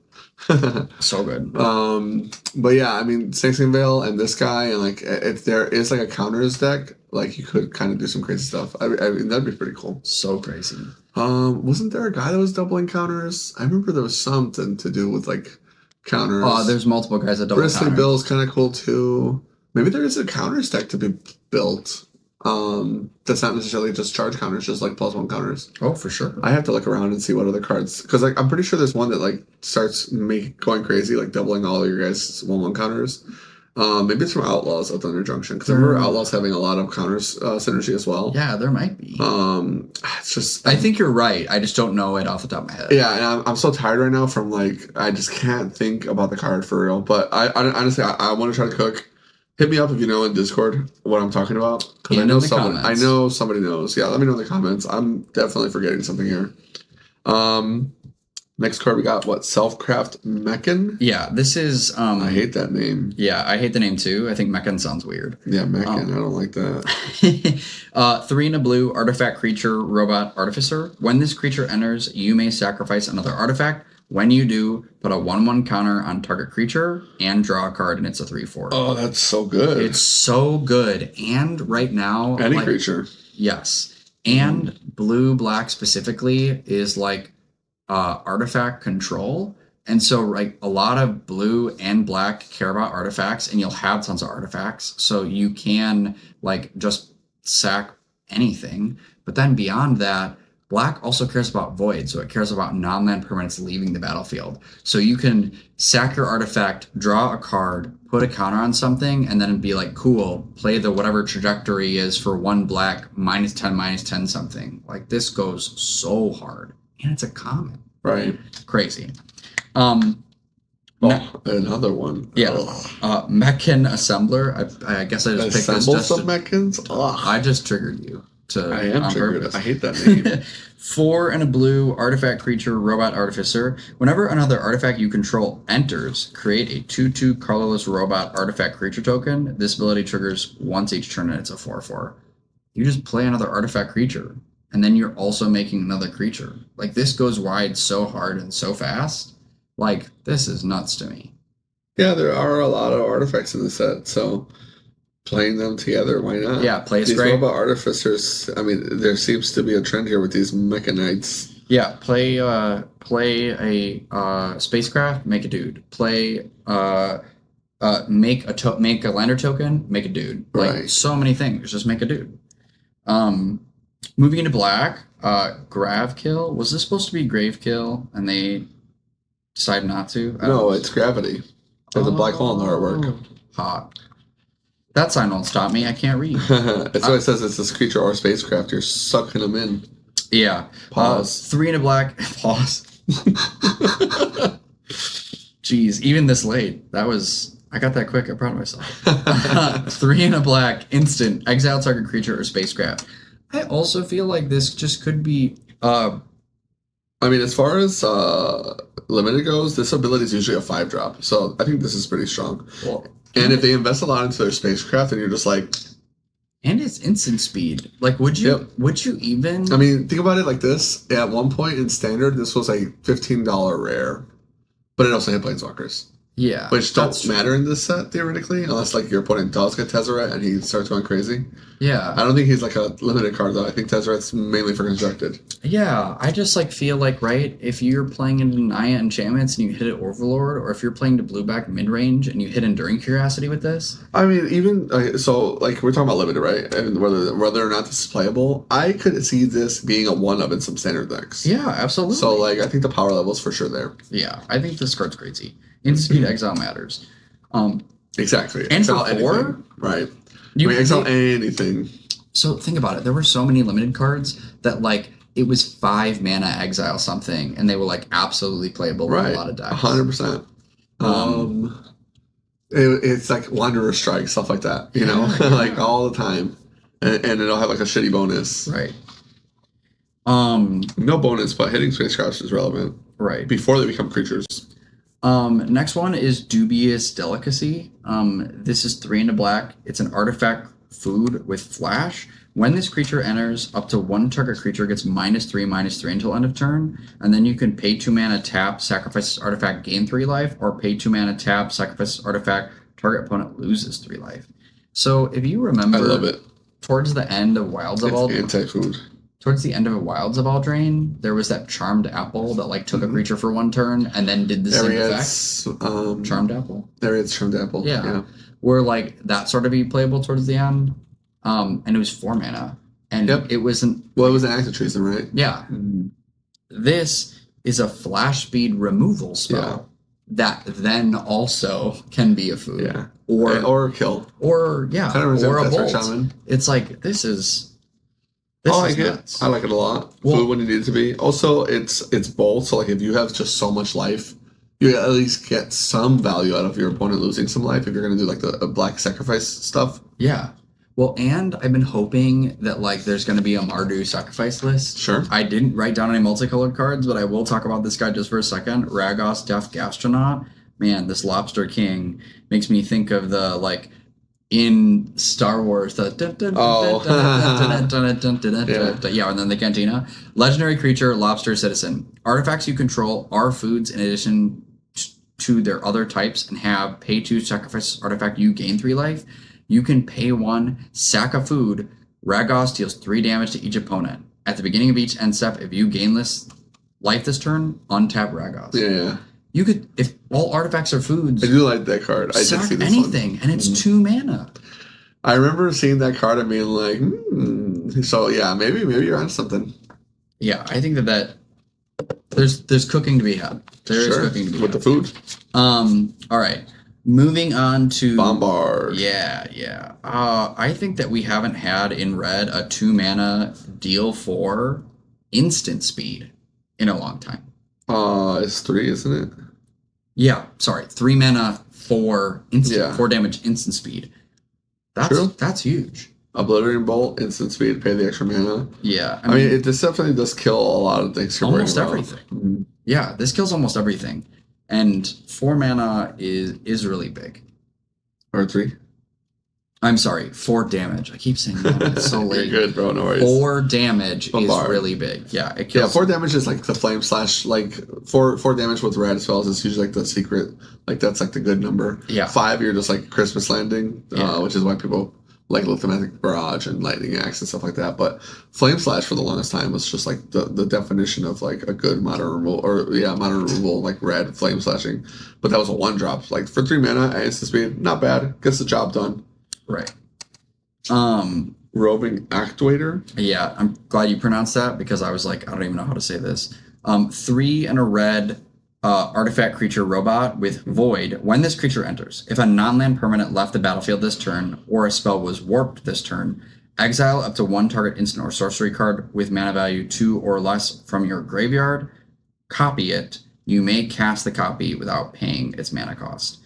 So good. But yeah, I mean, Sanction Veil and this guy, and like if there is like a counters deck, like you could kind of do some crazy stuff. I mean, that'd be pretty cool. So crazy. Wasn't there a guy that was doubling counters? I remember there was something to do with like counters. Oh, there's multiple guys that double Bristly Bill is kind of cool too. Maybe there is a counters deck to be built. That's not necessarily just charge counters, just like +1 counters. Oh, for sure. I have to look around and see what other cards, because like I'm pretty sure there's one that like starts going crazy, like doubling all of your guys' 1/1 counters. Maybe it's from Outlaws of Thunder Junction, because I remember Outlaws having a lot of counters synergy as well. Yeah, there might be. It's just I think you're right. I just don't know it off the top of my head. Yeah, and I'm so tired right now from like I just can't think about the card for real. But I honestly I want to try to cook. Hit me up if you know in Discord what I'm talking about, because I know somebody knows. Yeah, let me know in the comments. I'm definitely forgetting something here. Next card we got Selfcraft Mechan. Yeah, this is I hate that name. Yeah, I hate the name too. I think Mechan sounds weird. Yeah, Mechan. I don't like that. 3 in a blue, artifact creature, robot, artificer. When this creature enters, you may sacrifice another artifact. When you do, put a 1/1 counter on target creature and draw a card, and it's a 3/4. Oh, that's so good. It's so good. And right now, any creature. Yes. And blue-black specifically is like artifact control. And so like a lot of blue and black care about artifacts, and you'll have tons of artifacts. So you can like just sack anything. But then beyond that, black also cares about void. So it cares about non-land permanents leaving the battlefield. So you can sack your artifact, draw a card, put a counter on something, and then be like, cool, play the whatever trajectory is for 1 black, -10 something. Like this goes so hard. And it's a common. Right. Crazy. Another one. Yeah. Mechan Assembler. I guess I just picked this just some Mechans? I just triggered you. I am triggered. Purpose. I hate that name. 4 and a blue artifact creature, robot artificer. Whenever another artifact you control enters, create a 2/2 colorless robot artifact creature token. This ability triggers once each turn, and it's a 4/4. You just play another artifact creature, and then you're also making another creature. Like this goes wide so hard and so fast. Like this is nuts to me. Yeah, there are a lot of artifacts in the set, so playing them together, why not? Yeah, play these great. Robot artificers. I mean, there seems to be a trend here with these mechanites. Yeah, play a spacecraft, make a dude. Play make a lander token, make a dude. Like Right. so many things, just make a dude. Moving into black, Grav Kill. Was this supposed to be Grave Kill, and they decided not to? No, it's Gravity. There's a black hole in the artwork. Hot. That sign won't stop me. I can't read. That's why it says it's this creature or spacecraft. You're sucking them in. Yeah. Pause. 3 and a black. Pause. Jeez, even this late. I got that quick. I'm proud of myself. 3 and a black. Instant. Exile target creature or spacecraft. I also feel like this just could be... I mean, as far as limited goes, this ability is usually a 5-drop. So I think this is pretty strong. Well, and if they invest a lot into their spacecraft, then you're just like... And it's instant speed. Like, would you even... I mean, think about it like this. At one point in Standard, this was a $15 rare. But it also had Planeswalkers. Yeah. Which don't matter in this set, theoretically. Unless, like, your opponent does get Tezzeret and he starts going crazy. Yeah. I don't think he's, like, a limited card, though. I think Tezzeret's mainly for constructed. Yeah. I just, like, feel like, right, if you're playing into Naya Enchantments and you hit it Overlord, or if you're playing to blue-back mid-range and you hit Enduring Curiosity with this... I mean, even... so, like, we're talking about limited, right? And whether or not this is playable, I could see this being a 1-of in some Standard decks. Yeah, absolutely. So, like, I think the power level's for sure there. Yeah, I think this card's crazy. Instant speed exile matters. Exactly. And exile for 4? Anything. Right. You can exile anything. So think about it. There were so many limited cards that, like, it was 5 mana exile something, and they were, like, absolutely playable in a lot of decks. 100%. It's like Wanderer Strike, stuff like that, you know? Like, all the time. And it'll have, like, a shitty bonus. Right. No bonus, but hitting spacecrafts is relevant. Right. Before they become creatures. Next one is Dubious Delicacy. This is 3 and a black. It's an artifact food with flash. When this creature enters, up to 1 target creature gets -3/-3 until end of turn. And then you can pay 2 mana, tap, sacrifice this artifact, gain 3 life, or pay 2 mana, tap, sacrifice this artifact, target opponent loses 3 life. So if you remember, I love it. Towards the end of Wilds of Eldraine, anti-food. towards the end of Wilds of Eldraine, there was that Charmed Apple that like took a creature for 1 turn and then did the same effect. Charmed Apple. There it's Charmed Apple. Yeah. Where like that sort of be playable towards the end. And it was 4 mana. And it wasn't... Well, it was an active treason, right? Yeah. This is a flash speed removal spell that then also can be a food. Yeah. Or a kill. Or, yeah. Or a bolt. Shaman. It's like, this is... I like it. I like it a lot. Well, food when you need it to be. Also, it's bold, so like if you have just so much life, you at least get some value out of your opponent losing some life if you're going to do like the black sacrifice stuff. Yeah. Well, and I've been hoping that like there's going to be a Mardu sacrifice list. Sure. I didn't write down any multicolored cards, but I will talk about this guy just for a second. Ragos Deaf Gastronaut. Man, this Lobster King makes me think of the like in Star Wars. Yeah, and then the cantina. Legendary creature, lobster citizen. Artifacts you control are foods in addition to their other types and have pay 2 sacrifice artifact. You gain 3 life. You can pay 1, sack a food. Ragos deals 3 damage to each opponent. At the beginning of each end step, if you gain life this turn, untap Ragos. Yeah. You could, if all artifacts are foods. I do like that card. I did sack see this anything, one. and it's 2 mana. I remember seeing that card and being like, So yeah, maybe you're on something. Yeah, I think that there's cooking to be had. There is cooking to be with had. the food. All right. Moving on to Bombard. Yeah. I think that we haven't had in red a 2 mana deal for instant speed in a long time. It's 3, isn't it? Yeah, sorry, 3 mana for instant 4 damage instant speed. That's huge. Obliterating Bolt, instant speed, pay the extra mana. Yeah, I mean, this definitely does kill a lot of things. Almost everything. Mm-hmm. Yeah, this kills almost everything, and 4 mana is really big. Or 3. I'm sorry, 4 damage. I keep saying that. It's so late. You're good, bro. No worries. 4 damage Bombard. is really big. Yeah, it kills. Yeah, 4 damage is like the flame slash. Like 4 damage with red spells is usually like the secret. Like that's like the good number. Yeah. 5, you're just like Christmas Landing, which is why people like Lithomatic Barrage and Lightning Axe and stuff like that. But Flame Slash for the longest time was just like the definition of like a good modern removal, like red flame slashing. But that was a 1-drop. Like for 3 mana at instant speed, not bad. Gets the job done. Right. Roving Actuator. Yeah, I'm glad you pronounced that because I was like, I don't even know how to say this. 3 and a red artifact creature robot with Void. When this creature enters, if a non-land permanent left the battlefield this turn or a spell was warped this turn, exile up to 1 target instant or sorcery card with mana value 2 or less from your graveyard, copy it. You may cast the copy without paying its mana cost.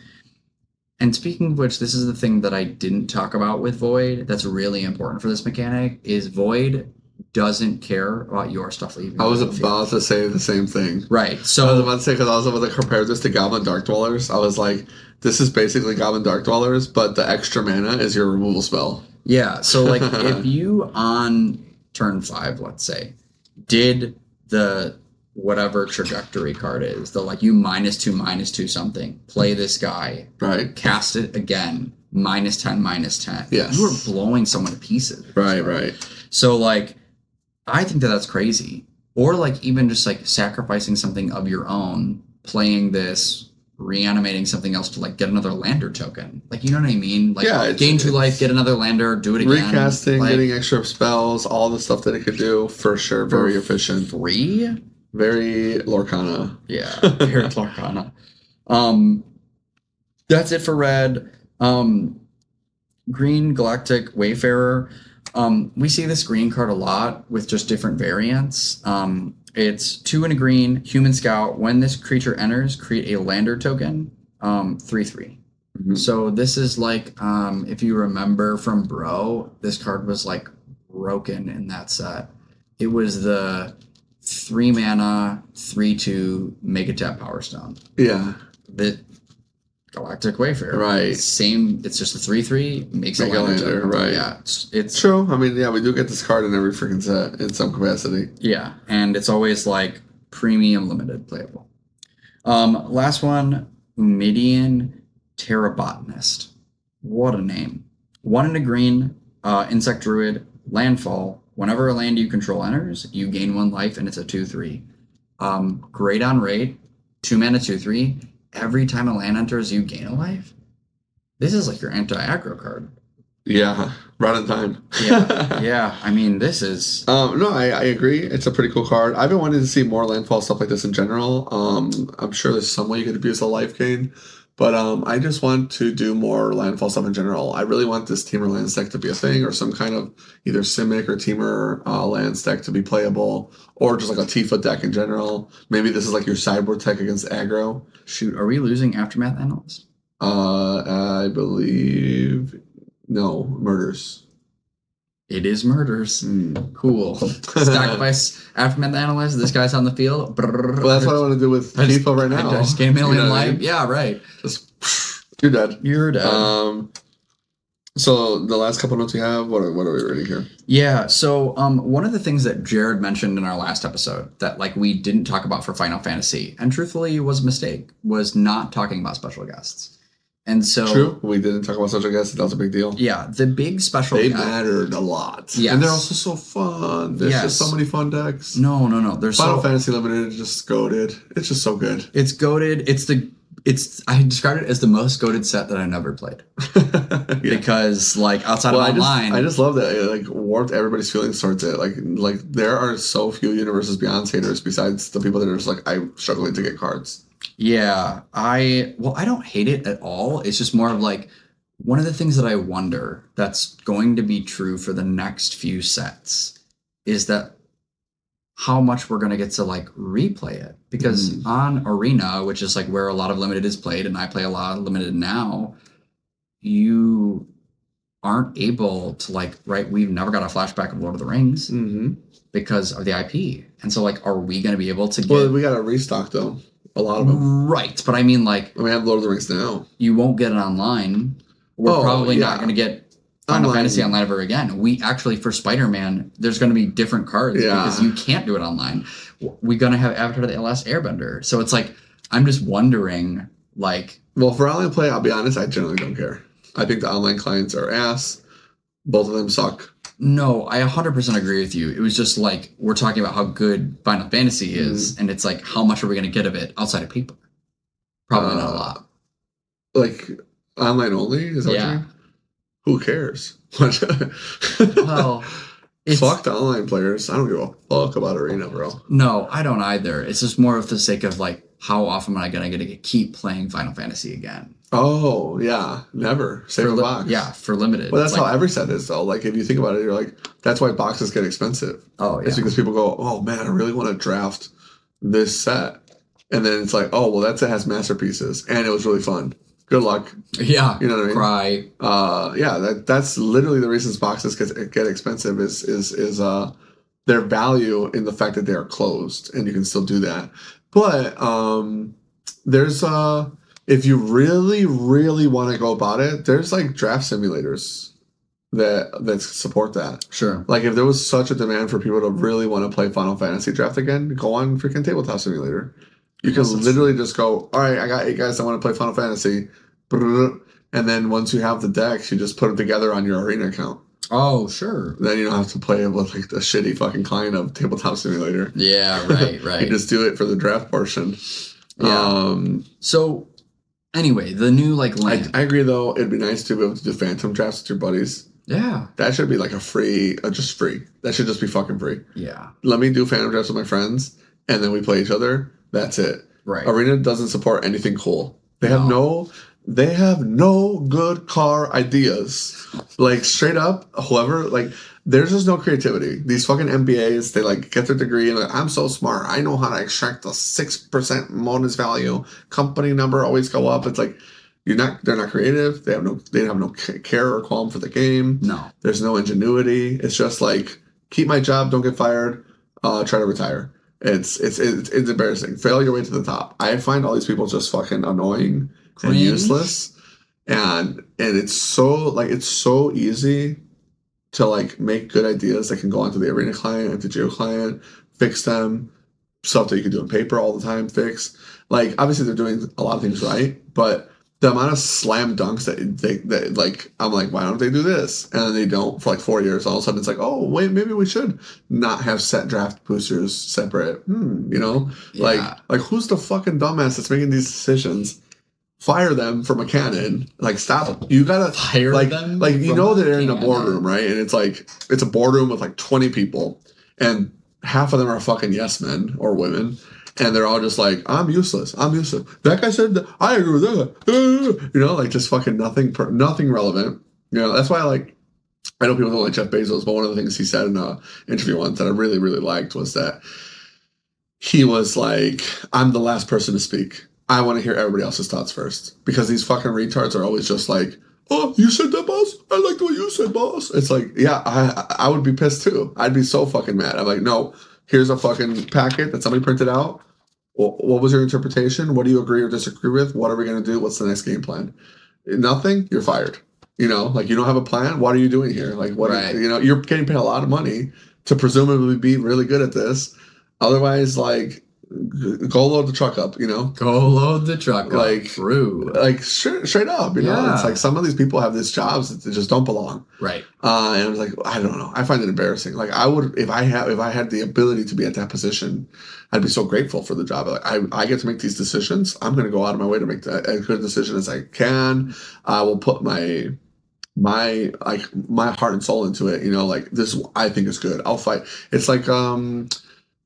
And speaking of which, this is the thing that I didn't talk about with Void that's really important for this mechanic, is Void doesn't care about your stuff leaving. I was about to say the same thing. Right. So I was about to say, because I was about to compare this to Goblin Dark Dwellers. I was like, this is basically Goblin Dark Dwellers, but the extra mana is your removal spell. Yeah. So like if you on turn 5, let's say, did the whatever trajectory card is, the like you -2/-2 something, play this guy, right? Cast it again, -10/-10. Yes. You are blowing someone to pieces. Right. So like, I think that that's crazy. Or like even just like sacrificing something of your own, playing this, reanimating something else to like get another lander token. Like, you know what I mean? Like gain 2 life, get another lander, do it again. Recasting, like, getting extra spells, all the stuff that it could do, for sure. Very efficient. Free? Very Lorcana. Yeah, very Lorcana. That's it for red. Green Galactic Wayfarer. We see this green card a lot with just different variants. It's 2 and a green, Human Scout. When this creature enters, create a lander token, 3/3. Mm-hmm. So this is like, if you remember from Bro, this card was like broken in that set. It was the 3 mana, 3/2, Mega Tap Power Stone. Yeah. The Galactic Wayfarer. Right. Same, it's just a 3/3, makes a lander. Right. Yeah. It's true. I mean, yeah, we do get this card in every freaking set in some capacity. Yeah. And it's always like premium limited playable. Last one, Umidian Terrabotanist. What a name. 1 and a green, Insect Druid, landfall. Whenever a land you control enters, you gain 1 life, and it's a 2/3. Great on rate, 2 mana, 2/3. Every time a land enters, you gain a life. This is like your anti-aggro card. Yeah, right on time. Yeah. I mean, this is... No, I agree. It's a pretty cool card. I've been wanting to see more landfall stuff like this in general. I'm sure there's some way you could abuse the life gain. But I just want to do more landfall stuff in general. I really want this Teamer land deck to be a thing, or some kind of either Simic or Teamer land deck to be playable, or just like a Tifa deck in general. Maybe this is like your sideboard tech against aggro. Shoot, are we losing Aftermath Analyst? I believe... No, Murders. It is Murders. Cool. Sacrifice Aftermath Analyst. This guy's on the field. Well, that's what I want to do with Tifa right now. I just gain 1 million life. Yeah, right. Just, you're dead. You're dead. So the last couple notes we have, what are we reading here? Yeah, so one of the things that Jared mentioned in our last episode that like we didn't talk about for Final Fantasy, and truthfully was a mistake, was not talking about special guests. And so True, we didn't talk about special guests. That was a big deal. Yeah, the big special They guest, mattered a lot. Yes. And they're also so fun. There's just so many fun decks. No. There's Final Fantasy Limited is just goated. It's just so good. It's goated. I described it as the most goated set that I never played. Because like outside of online, I just love that it like warped everybody's feelings towards it. Like there are so few universes beyond haters besides the people that are just like I'm struggling to get cards. Yeah, I don't hate it at all. It's just more of like one of the things that I wonder that's going to be true for the next few sets is that how much we're going to get to like replay it, because on Arena, which is like where a lot of Limited is played, and I play a lot of Limited now, you aren't able to like, right, we've never got a flashback of Lord of the Rings because of the IP. And so like, are we going to be able to get... Well, we got a restock though. A lot of them. Right, but I mean like... We have Lord of the Rings now. You won't get it online. We're probably not going to get Final Fantasy online ever again. We actually, for Spider-Man, there's going to be different cards because you can't do it online. We're going to have Avatar the Last Airbender. So it's like, I'm just wondering, like... Well, for online play, I'll be honest, I generally don't care. I think the online clients are ass. Both of them suck. No, I 100% agree with you. It was just like, we're talking about how good Final Fantasy is, and it's like, how much are we going to get of it outside of paper? Probably not a lot. Like, online only? Is that what you mean? Who cares? Well, fuck the online players. I don't give a fuck about Arena, bro. No, I don't either. It's just more of the sake of like, how often am I going to keep playing Final Fantasy again? Oh, yeah. Never. Save a box. Yeah, for Limited. Well, that's how every set is, though. Like, if you think about it, you're like, that's why boxes get expensive. Oh, yeah. It's because people go, oh, man, I really want to draft this set. And then it's like, oh, well, that set has masterpieces. And it was really fun. Good luck. Yeah. You know what I mean? Cry. Yeah, that's literally the reasons boxes get expensive is their value in the fact that they are closed and you can still do that. But there's if you really, really want to go about it, there's like draft simulators that support that. Sure. Like if there was such a demand for people to really want to play Final Fantasy Draft again, go on freaking Tabletop Simulator. You can literally just go, all right, I got 8 guys that want to play Final Fantasy. And then once you have the decks, you just put them together on your Arena account. Oh, sure. Then you don't have to play it with like the shitty fucking client of Tabletop Simulator. Yeah, right. You just do it for the draft portion. Yeah. So, anyway, the new like land. I agree though. It'd be nice to be able to do phantom drafts with your buddies. Yeah. That should be like a free, just free. That should just be fucking free. Yeah. Let me do phantom drafts with my friends, and then we play each other. That's it. Right. Arena doesn't support anything cool. They have no good car ideas. Like straight up, whoever, like there's just no creativity. These fucking MBAs, they like get their degree and like, I'm so smart. I know how to extract the 6% bonus value. Company number always go up. It's like they're not creative. They have no care or qualm for the game. No. There's no ingenuity. It's just like keep my job, don't get fired, try to retire. It's embarrassing. Fail your way to the top. I find all these people just fucking annoying and useless, and it's so easy to like make good ideas that can go onto the Arena client and the Geo client, fix them, stuff that you can do in paper all the time, fix. Like obviously they're doing a lot of things right, but the amount of slam dunks that like I'm like, why don't they do this? And then they don't for like 4 years. All of a sudden it's like, oh wait, maybe we should not have set draft boosters separate. You know, like who's the fucking dumbass that's making these decisions? Fire them from a cannon. Like stop. You gotta fire them. Like you know they're in a boardroom, right? And it's like it's a boardroom with like 20 people, and half of them are fucking yes men or women. And they're all just like, I'm useless. That guy said that. I agree with that. You know, like just fucking nothing relevant. You know, that's why I know people don't like Jeff Bezos, but one of the things he said in an interview once that I really, really liked was that he was like, I'm the last person to speak. I want to hear everybody else's thoughts first. Because these fucking retards are always just like, oh, you said that, boss? I liked what you said, boss. It's like, yeah, I would be pissed too. I'd be so fucking mad. I'm like, no. Here's a fucking packet that somebody printed out. What was your interpretation? What do you agree or disagree with? What are we going to do? What's the next game plan? Nothing? You're fired. You know, like you don't have a plan. What are you doing here? Like what? Right. You know, you're getting paid a lot of money to presumably be really good at this. Otherwise, like go load the truck up. You know, Go load the truck like up. True. Like straight up. You know, it's like some of these people have these jobs that just don't belong. Right. And I was like, I don't know. I find it embarrassing. Like I would, if I had the ability to be at that position, I'd be so grateful for the job. Like I get to make these decisions. I'm going to go out of my way to make that as good a decision as I can. I will put my heart and soul into it. You know, like this, I think is good. I'll fight. It's like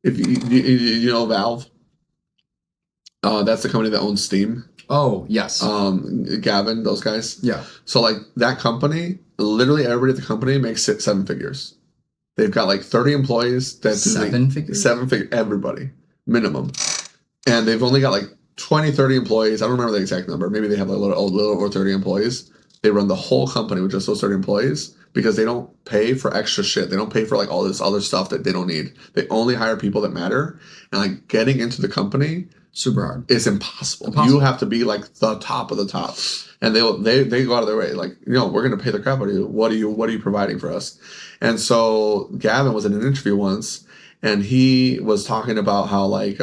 if you know Valve, that's the company that owns Steam. Oh yes. Gavin, those guys. Yeah. So like that company, literally everybody at the company makes 7 figures. They've got like 30 employees that do 7 figures. 7 figure, everybody minimum, and they've only got like 20, 30 employees. I don't remember the exact number. Maybe they have like a little over 30 employees. They run the whole company with just those 30 employees because they don't pay for extra shit. They don't pay for like all this other stuff that they don't need. They only hire people that matter. And like getting into the company, super hard. It's impossible. You have to be like the top of the top. And they go out of their way. Like, you know, we're going to pay the crap out of you. What are you providing for us? And so Gavin was in an interview once and he was talking about how like,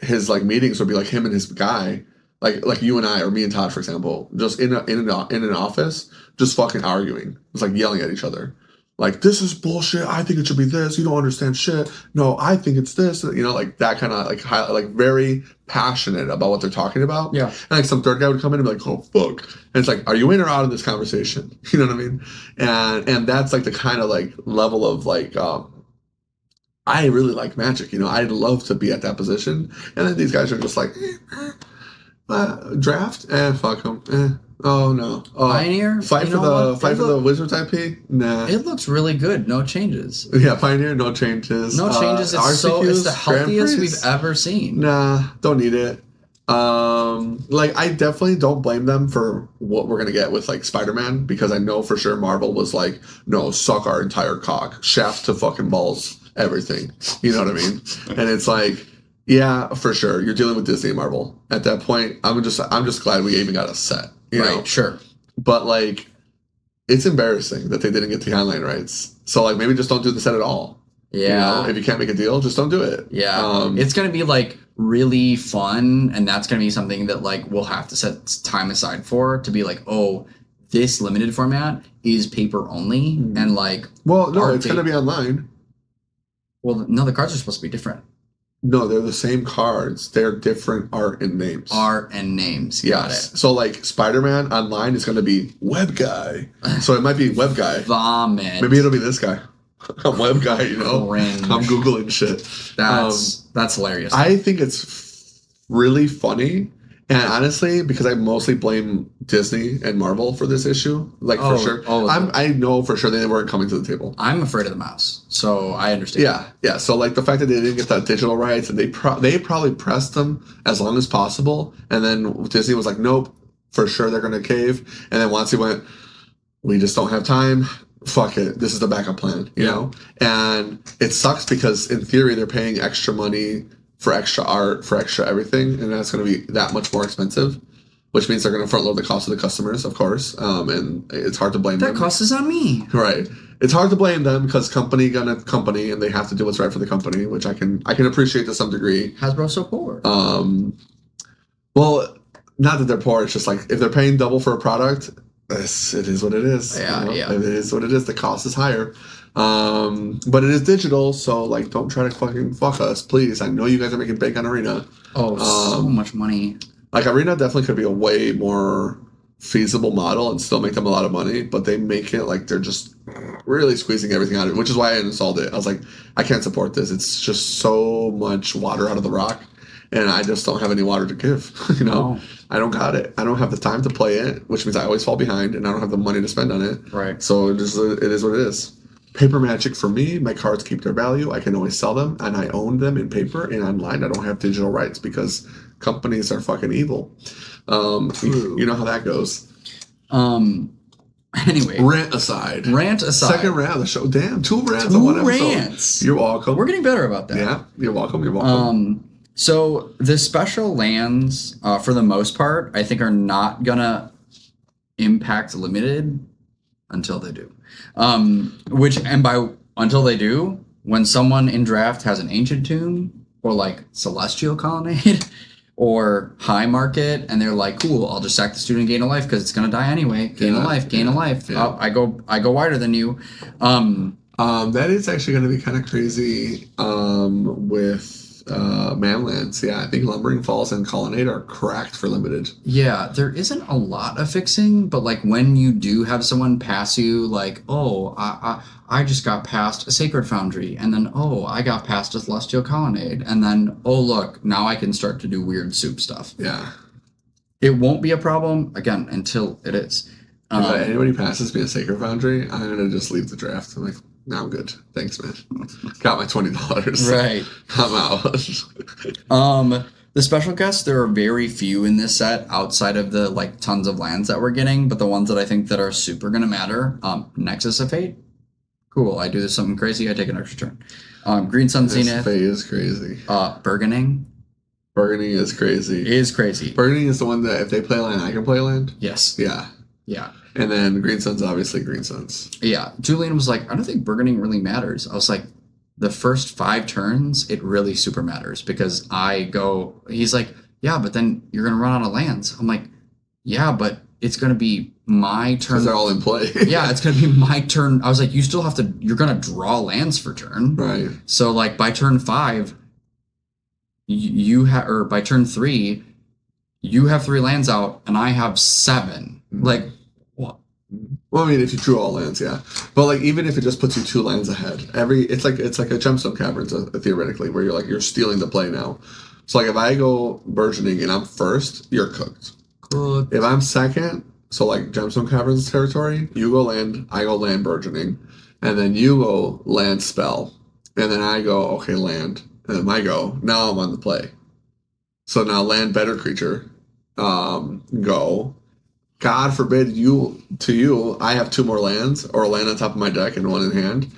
his like meetings would be like him and his guy, like you and I, or me and Todd, for example, just in an office, just fucking arguing. It's like yelling at each other. Like, this is bullshit. I think it should be this. You don't understand shit. No, I think it's this. You know, like that kind of like very passionate about what they're talking about. Yeah. And like some third guy would come in and be like, oh, fuck. And it's like, are you in or out of this conversation? You know what I mean? And that's like the kind of like level of like, I really like Magic. You know, I'd love to be at that position. And then these guys are just like, draft? Fuck them. Oh no! Pioneer? Fight for the Wizards IP? Nah. It looks really good. No changes. Yeah, Pioneer, no changes. No changes. It's the healthiest we've ever seen. Nah, don't need it. Like I definitely don't blame them for what we're gonna get with like Spider-Man because I know for sure Marvel was like, no, suck our entire cock, shaft to fucking balls, everything. You know what I mean? And it's like, yeah, for sure. You're dealing with Disney and Marvel. At that point, I'm just glad we even got a set. You know? Sure. But like, it's embarrassing that they didn't get the online rights. So like, maybe just don't do the set at all. Yeah. You know? If you can't make a deal, just don't do it. Yeah. It's gonna be like really fun, and that's gonna be something that like we'll have to set time aside for to be like, oh, this limited format is paper only, and like. Well, no, it's gonna be online. Well, no, the cards are supposed to be different. No, they're the same cards. They're different art and names. Art and names. Got it. So like Spider-Man online is going to be Web Guy. So it might be Web Guy. Vomit. Maybe it'll be this guy. I'm Web Guy, you know. Cringe. I'm Googling shit. That's hilarious. I think it's really funny. And honestly, because I mostly blame Disney and Marvel for this issue, like for sure. I know for sure they weren't coming to the table. I'm afraid of the mouse, so I understand. Yeah. So like the fact that they didn't get that digital rights, and they probably pressed them as long as possible, and then Disney was like, nope, for sure they're gonna cave. And then once he went, we just don't have time. Fuck it. This is the backup plan, you know. And it sucks because in theory they're paying extra money for extra art, for extra everything, and that's going to be that much more expensive, which means they're going to front load the cost of the customers, of course, and it's hard to blame them. That cost is on me. Right. It's hard to blame them because company, and they have to do what's right for the company, which I can appreciate to some degree. Hasbro's so poor. Well, not that they're poor, it's just like, if they're paying double for a product, it is what it is. Yeah, yeah. It is what it is. The cost is higher. But it is digital, so like don't try to fucking fuck us, please. I know you guys are making bank on Arena. So much money. Like Arena definitely could be a way more feasible model and still make them a lot of money, but they make it like they're just really squeezing everything out of it, which is why I installed it. I was like, I can't support this. It's just so much water out of the rock, and I just don't have any water to give. You know, I don't got it. I don't have the time to play it, which means I always fall behind, and I don't have the money to spend on it. Right. So it is what it is. Paper Magic for me, my cards keep their value. I can always sell them, and I own them in paper and online. I don't have digital rights because companies are fucking evil. You know how that goes. Anyway. Rant aside. Second rant of the show. Damn, 2 rants on one episode. Rants. You're welcome. We're getting better about that. Yeah, you're welcome. So the special lands, for the most part, I think are not gonna impact limited until they do. Until they do, when someone in draft has an ancient tomb or like celestial colonnade or high market, and they're like, cool, I'll just sack the student, gain a life because it's gonna die anyway. Gain a life. Yeah. Oh, I go wider than you. That is actually going to be kind of crazy with Manlands. Yeah, I think Lumbering Falls and Colonnade are cracked for limited. Yeah, there isn't a lot of fixing, but like when you do have someone pass you, like, oh, I just got past a Sacred Foundry, and then, oh, I got past a Celestial Colonnade, and then, oh, look, now I can start to do weird soup stuff. Yeah. It won't be a problem, again, until it is. If anybody passes me a Sacred Foundry, I'm going to just leave the draft. I'm like, no, I'm good. Thanks, man. Got my $20. Right. I'm out. The special guests, there are very few in this set outside of the like tons of lands that we're getting, but the ones that I think that are super gonna matter, Nexus of Fate. Cool, I do something crazy, I take an extra turn. Green Sun Zenith. Fate is crazy. Burgeoning. Burgeoning is crazy. Burgeoning is the one that if they play land, I can play land? Yes. Yeah. Yeah. And then Green Sun's obviously Green Suns. Yeah. Julian was like, I don't think burgeoning really matters. I was like, the first 5 turns, it really super matters because he's like, yeah, but then you're going to run out of lands. I'm like, yeah, but it's going to be my turn. Because they're all in play. Yeah, it's going to be my turn. I was like, you're going to draw lands for turn. Right. So like by turn 5, or by turn 3, you have 3 lands out and I have 7. Like, what? Well, I mean, if you drew all lands, yeah. But like, even if it just puts you 2 lands ahead, it's like a Gemstone Caverns theoretically, where you're stealing the play now. So like, if I go Burgeoning and I'm first, you're cooked. Cooked. If I'm second, so like Gemstone Caverns territory, you go land, I go land Burgeoning, and then you go land spell, and then I go okay land, and then I go. Now I'm on the play. So now land better creature, go. God forbid I have 2 more lands or a land on top of my deck and 1 in hand.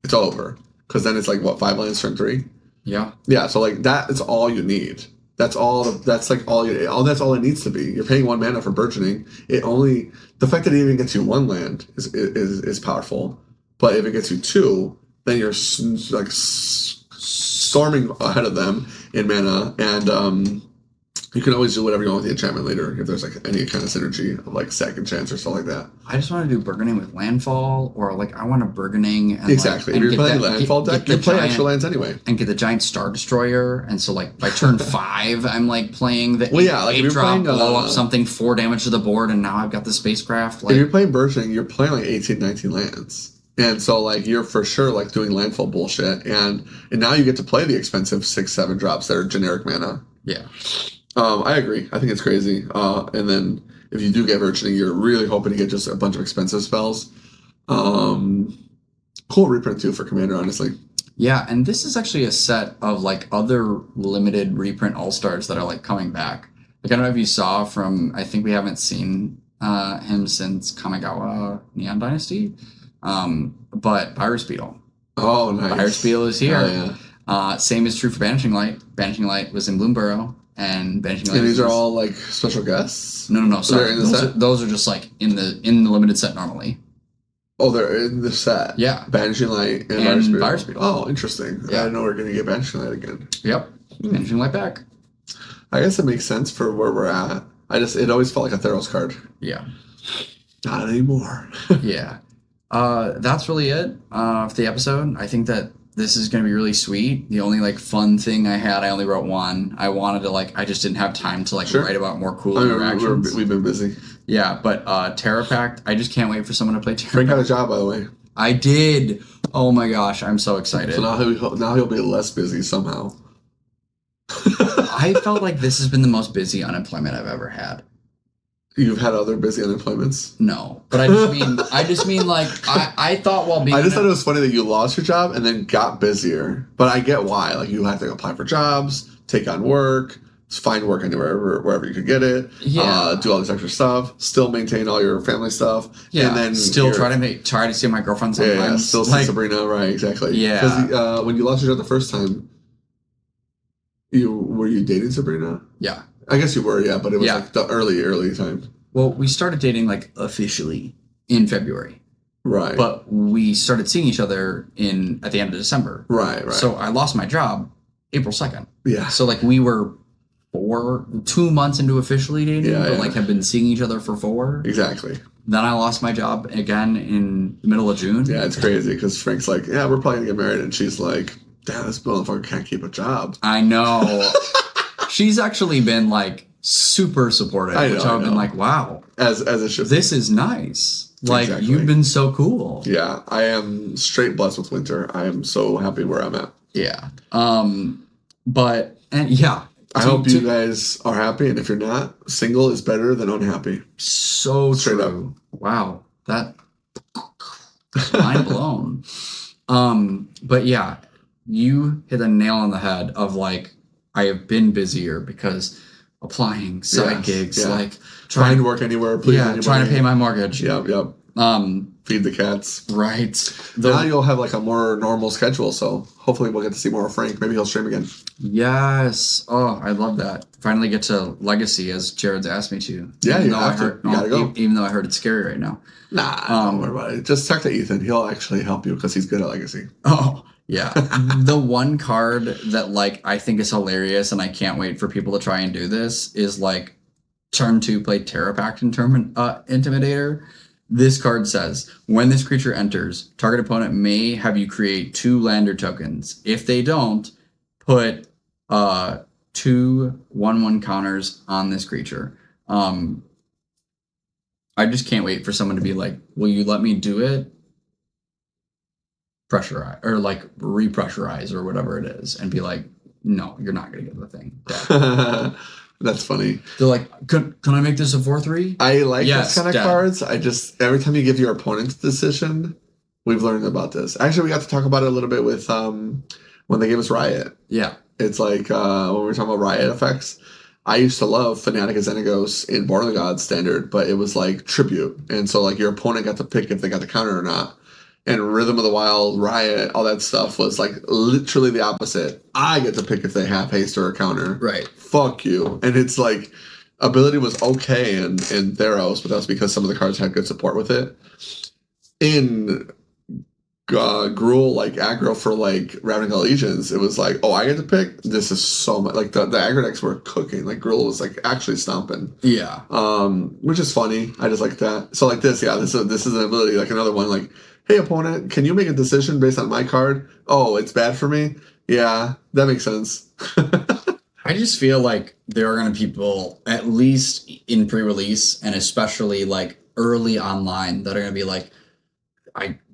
It's over. Because then it's like, what, 5 lands turn 3? Yeah. Yeah, so like that is all you need. That's all it needs to be. You're paying 1 mana for Burgeoning. The fact that it even gets you 1 land is powerful. But if it gets you 2, then you're like storming ahead of them in mana, and you can always do whatever you want with the enchantment later if there's like any kind of synergy of like second chance or stuff like that. I just want to do Burgeoning with landfall, or like I want a Burgeoning. And exactly. Like, if you're playing landfall deck, you play extra lands anyway. And get the giant Star Destroyer, and so like by turn 5, I'm like playing the 8 drop, playing, blow up something, 4 damage to the board, and now I've got the spacecraft. Like, if you're playing Burgeoning, you're playing like 18, 19 lands. And so, like, you're for sure, like, doing landfall bullshit. And now you get to play the expensive 6, 7 drops that are generic mana. Yeah. I agree. I think it's crazy. And then if you do get Burgeoning, you're really hoping to get just a bunch of expensive spells. Cool reprint, too, for Commander, honestly. Yeah, and this is actually a set of, like, other limited reprint All-Stars that are, like, coming back. Like, I don't know if you saw from, I think we haven't seen him since Kamigawa Neon Dynasty. But Virus Beetle. Oh, nice. Virus Beetle is here. Oh, yeah. Same is true for Banishing Light. Banishing Light was in Bloomburrow, and Banishing Light. And these are all like special guests. No. Sorry, So those are just like in the limited set normally. Oh, they're in the set. Yeah. Banishing Light and Virus Beetle. Oh, interesting. Yeah. I didn't know we were going to get Banishing Light again. Yep. Banishing Light back. I guess it makes sense for where we're at. It always felt like a Theros card. Yeah. Not anymore. Yeah. That's really it for the episode. I think that this is going to be really sweet. The only like fun thing I only wrote 1. I wanted to I just didn't have time to write about more cool interactions. We've been busy. Yeah, but Terra Pact, I just can't wait for someone to play Terra Pact. Frank got a job, by the way. I did. Oh my gosh, I'm so excited. So now he'll be less busy somehow. I felt like this has been the most busy unemployment I've ever had. You've had other busy unemployments? No, but I just mean like I thought while being. I just thought it was funny that you lost your job and then got busier. But I get why. Like you have to apply for jobs, take on work, find work anywhere wherever you could get it. Yeah. Do all this extra stuff. Still maintain all your family stuff. Yeah. And then still try to see my girlfriend sometimes. Yeah. Still see Sabrina. Right. Exactly. Yeah. Because when you lost your job the first time, Were you dating Sabrina? Yeah. I guess you were, yeah, but it was like the early time. Well, we started dating like officially in February. Right. But we started seeing each other at the end of December. Right. So I lost my job April 2nd. Yeah. So like we were 2 months into officially dating, but like have been seeing each other for 4. Exactly. Then I lost my job again in the middle of June. Yeah, it's crazy because Frank's like, yeah, we're probably gonna get married, and she's like, damn, this motherfucker can't keep a job. I know. She's actually been like super supportive, which I've been like, wow, as it should. This is nice. Like you've been so cool. Yeah, I am straight blessed with Winter. I am so happy where I'm at. Yeah. I hope you guys are happy, and if you're not, single is better than unhappy. So straight true. Up. Wow, that mind blown. But yeah, you hit a nail on the head of like I have been busier because applying side gigs, like trying to work anywhere. Please, trying to pay my mortgage. Yep. Feed the cats. Right. Now you'll have like a more normal schedule, so hopefully we'll get to see more of Frank. Maybe he'll stream again. Yes. Oh, I love that. Finally get to Legacy as Jared's asked me to. Yeah, you gotta go. Even though I heard it's scary right now. Nah, don't worry about it. Just talk to Ethan. He'll actually help you because he's good at Legacy. Oh, yeah. The one card that like I think is hilarious and I can't wait for people to try and do this is like turn 2 play Terra Pact Intimidator. This card says, when this creature enters, target opponent may have you create 2 lander tokens. If they don't, put 2 1/1 counters on this creature. I just can't wait for someone to be like, will you let me do it? Pressurize or like repressurize or whatever it is, and be like, no, you're not going to get the thing. That's funny. They're like, can I make this a 4/3? I like this kind of cards. I just, every time you give your opponent the decision, we've learned about this. Actually, we got to talk about it a little bit with when they gave us Riot. Yeah. It's like when we were talking about Riot effects. I used to love Fnatic as Xenagos in Born of the Gods standard, but it was like tribute. And so like your opponent got to pick if they got the counter or not. And Rhythm of the Wild, Riot, all that stuff was like literally the opposite. I get to pick if they have haste or a counter. Right. Fuck you. And it's like ability was okay in Theros, but that's because some of the cards had good support with it. In Gruul, like aggro for like Ravening Legions, it was like, oh, I get to pick. This is so much like the aggro decks were cooking. Like Gruul was like actually stomping. Yeah. Which is funny. I just like that. So like this, this is an ability. Like another one, like, hey opponent, can you make a decision based on my card? Oh, it's bad for me. Yeah, that makes sense. I just feel like there are going to be people, at least in pre-release and especially like early online, that are going to be like,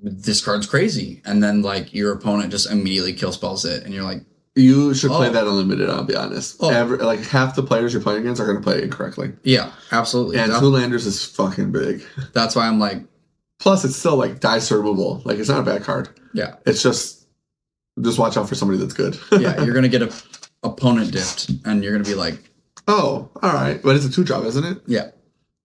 this card's crazy, and then like your opponent just immediately kill spells it, and you're like, you should play that unlimited. I'll be honest. Like half the players you're playing against are going to play it incorrectly. Yeah, absolutely. And 2 landers is fucking big. That's why I'm like. Plus, it's still like dice removal. Like it's not a bad card. Yeah, it's just watch out for somebody that's good. Yeah, you're gonna get a opponent dipped, and you're gonna be like, oh, all right, but it's a 2-drop, isn't it? Yeah,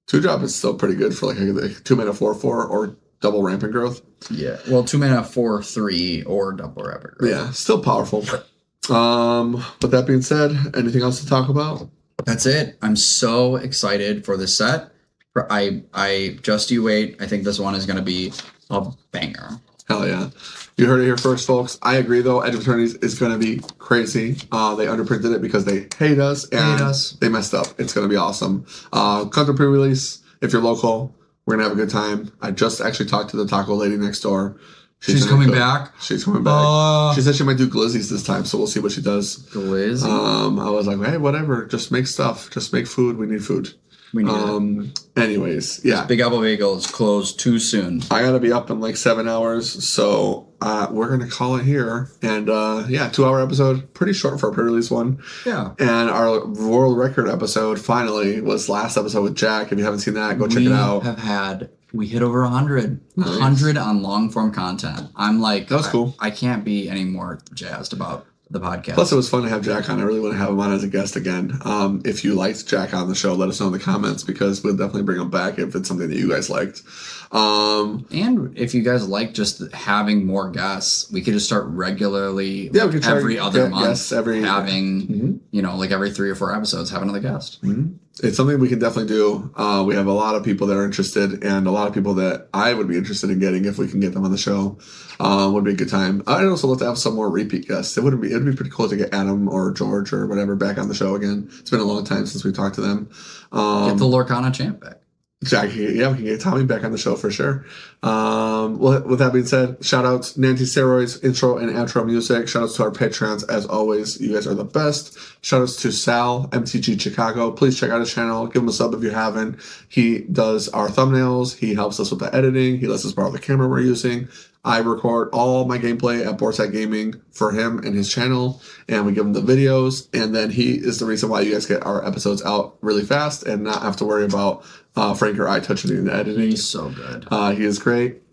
2-drop is still pretty good for like a 2 mana 4/4 or double rampant growth. Yeah, well, 2 mana 4/3 or double rampant growth. Yeah, still powerful. With that being said, anything else to talk about? That's it. I'm so excited for this set. I just you wait. I think this one is going to be a banger. Hell yeah. You heard it here first, folks. I agree, though. Edge of Eternities is going to be crazy. They underprinted it because they hate us, and they messed up. It's going to be awesome. Come to pre-release. If you're local, we're going to have a good time. I just actually talked to the taco lady next door. She's coming back? She's coming back. She said she might do glizzies this time, so we'll see what she does. Glizzy? I was like, hey, whatever. Just make stuff. Just make food. We need food. We need it. Anyways, yeah. This Big Apple Bagel is closed too soon. I gotta be up in like 7 hours, so we're gonna call it here. And 2-hour episode, pretty short for a pre-release one. Yeah. And our world record episode finally was last episode with Jack. If you haven't seen that, go check it out. We hit over 100. Nice. 100 on long form content. I'm like, that was cool. I can't be any more jazzed about the podcast. Plus, it was fun to have Jack on. I really want to have him on as a guest again. If you liked Jack on the show, let us know in the comments, because we'll definitely bring him back if it's something that you guys liked. And if you guys like just having more guests, we could just start regularly. Yeah, we could every other month having like every 3 or 4 episodes, have another guest. It's something we can definitely do. We have a lot of people that are interested, and a lot of people that I would be interested in getting if we can get them on the show. Would be a good time. I'd also love to have some more repeat guests. It'd be pretty cool to get Adam or George or whatever back on the show again. It's been a long time since we talked to them. Get the Lorcana champ back. Exactly. Yeah, we can get Tommy back on the show for sure. Well, with that being said, shout outs, Nancy Steroids, intro and outro music. Shout outs to our Patreons as always. You guys are the best. Shout outs to Sal, MTG Chicago. Please check out his channel. Give him a sub if you haven't. He does our thumbnails. He helps us with the editing. He lets us borrow the camera we're using. I record all my gameplay at Borsat Gaming for him and his channel, and we give him the videos, and then he is the reason why you guys get our episodes out really fast and not have to worry about Frank or I touching the editing. He's so good. He is great.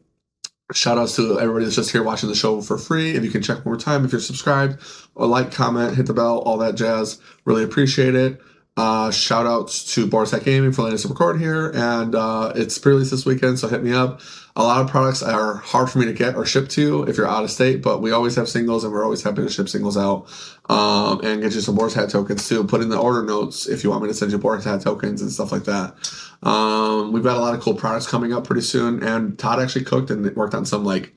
Shout outs to everybody that's just here watching the show for free. If you can check one more time, if you're subscribed, or like, comment, hit the bell, all that jazz. Really appreciate it. Shout outs to Borsat Gaming for letting us record here, and it's pre-release this weekend, so hit me up. A lot of products are hard for me to get or ship to if you're out of state, but we always have singles, and we're always happy to ship singles out and get you some Borsat tokens too. Put in the order notes if you want me to send you Borsat tokens and stuff like that. We've got a lot of cool products coming up pretty soon, and Todd actually cooked and worked on some like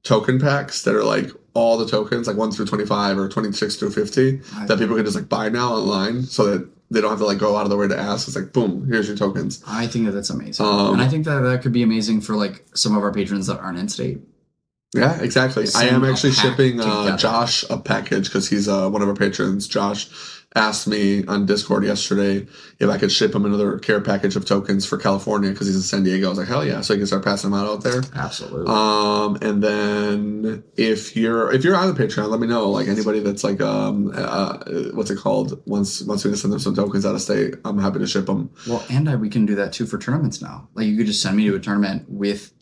token packs that are like all the tokens, like 1 through 25 or 26 through 50, that people can just like buy now online, so that they don't have to like go out of their way to ask. It's like, boom, here's your tokens. I think that's amazing. And I think that could be amazing for like some of our patrons that aren't in state. Yeah, exactly. I am actually shipping together. Josh a package because he's one of our patrons. Josh asked me on Discord yesterday if I could ship him another care package of tokens for California because he's in San Diego. I was like, hell yeah! So you can start passing them out there. Absolutely. And then if you're on the Patreon, let me know. Like anybody that's like what's it called? Once we can send them some tokens out of state, I'm happy to ship them. Well, and we can do that too for tournaments now. Like you could just send me to a tournament with.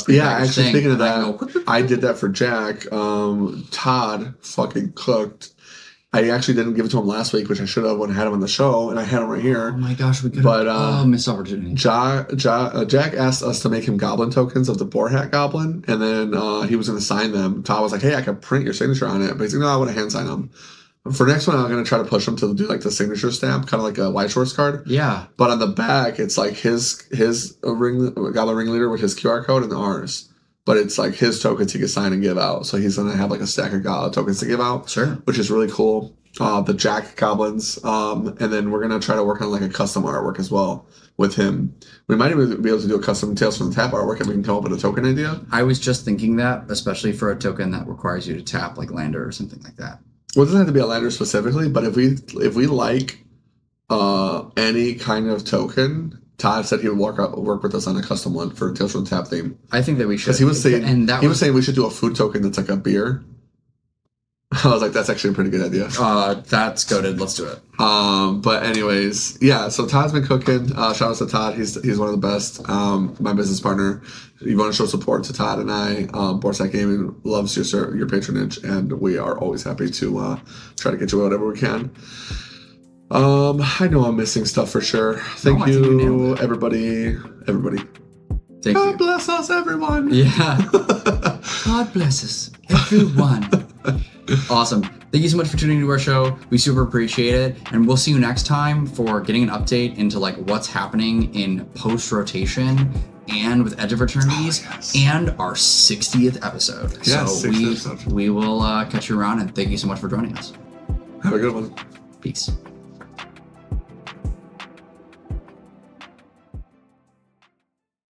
Yeah, actually, speaking of that, I did that for Jack. Todd fucking cooked. I actually didn't give it to him last week, which I should have when I had him on the show, and I had him right here. Oh my gosh, we could have missed opportunity. Jack asked us to make him goblin tokens of the Boar Hat Goblin, and then he was going to sign them. Todd was like, hey, I could print your signature on it. But he's like, no, I want to hand sign them. For next one, I'm going to try to push him to do like the signature stamp, kind of like a White Shorts card. Yeah. But on the back, it's like his Goblin Ringleader with his QR code and ours. But it's like his tokens he can sign and give out. So he's going to have like a stack of tokens to give out. Sure. Which is really cool. The Jack Goblins. And then we're going to try to work on like a custom artwork as well with him. We might even be able to do a custom Tales from the Tap artwork if we can come up with a token idea. I was just thinking that, especially for a token that requires you to tap like Lander or something like that. Well, it doesn't have to be a lander specifically, but if we like any kind of token, Todd said he would work with us on a custom one for Tales from the Tap theme. I think that we should. Because he was saying we should do a food token that's like a beer. I was like, that's actually a pretty good idea. That's goated. Let's do it. But anyways, yeah. So Todd's been cooking. Shout out to Todd. He's one of the best. My business partner. You want to show support to Todd and I. Borsat Gaming loves your patronage, and we are always happy to try to get you whatever we can. I know I'm missing stuff for sure. Thank you, everybody. Thank God you. Bless us, everyone. Yeah. God bless us, everyone. Awesome. Thank you so much for tuning into our show. We super appreciate it. And we'll see you next time for getting an update into like what's happening in post-rotation and with Edge of Eternities and our 60th episode. Yes, so we will catch you around, and thank you so much for joining us. Have a good one. Peace.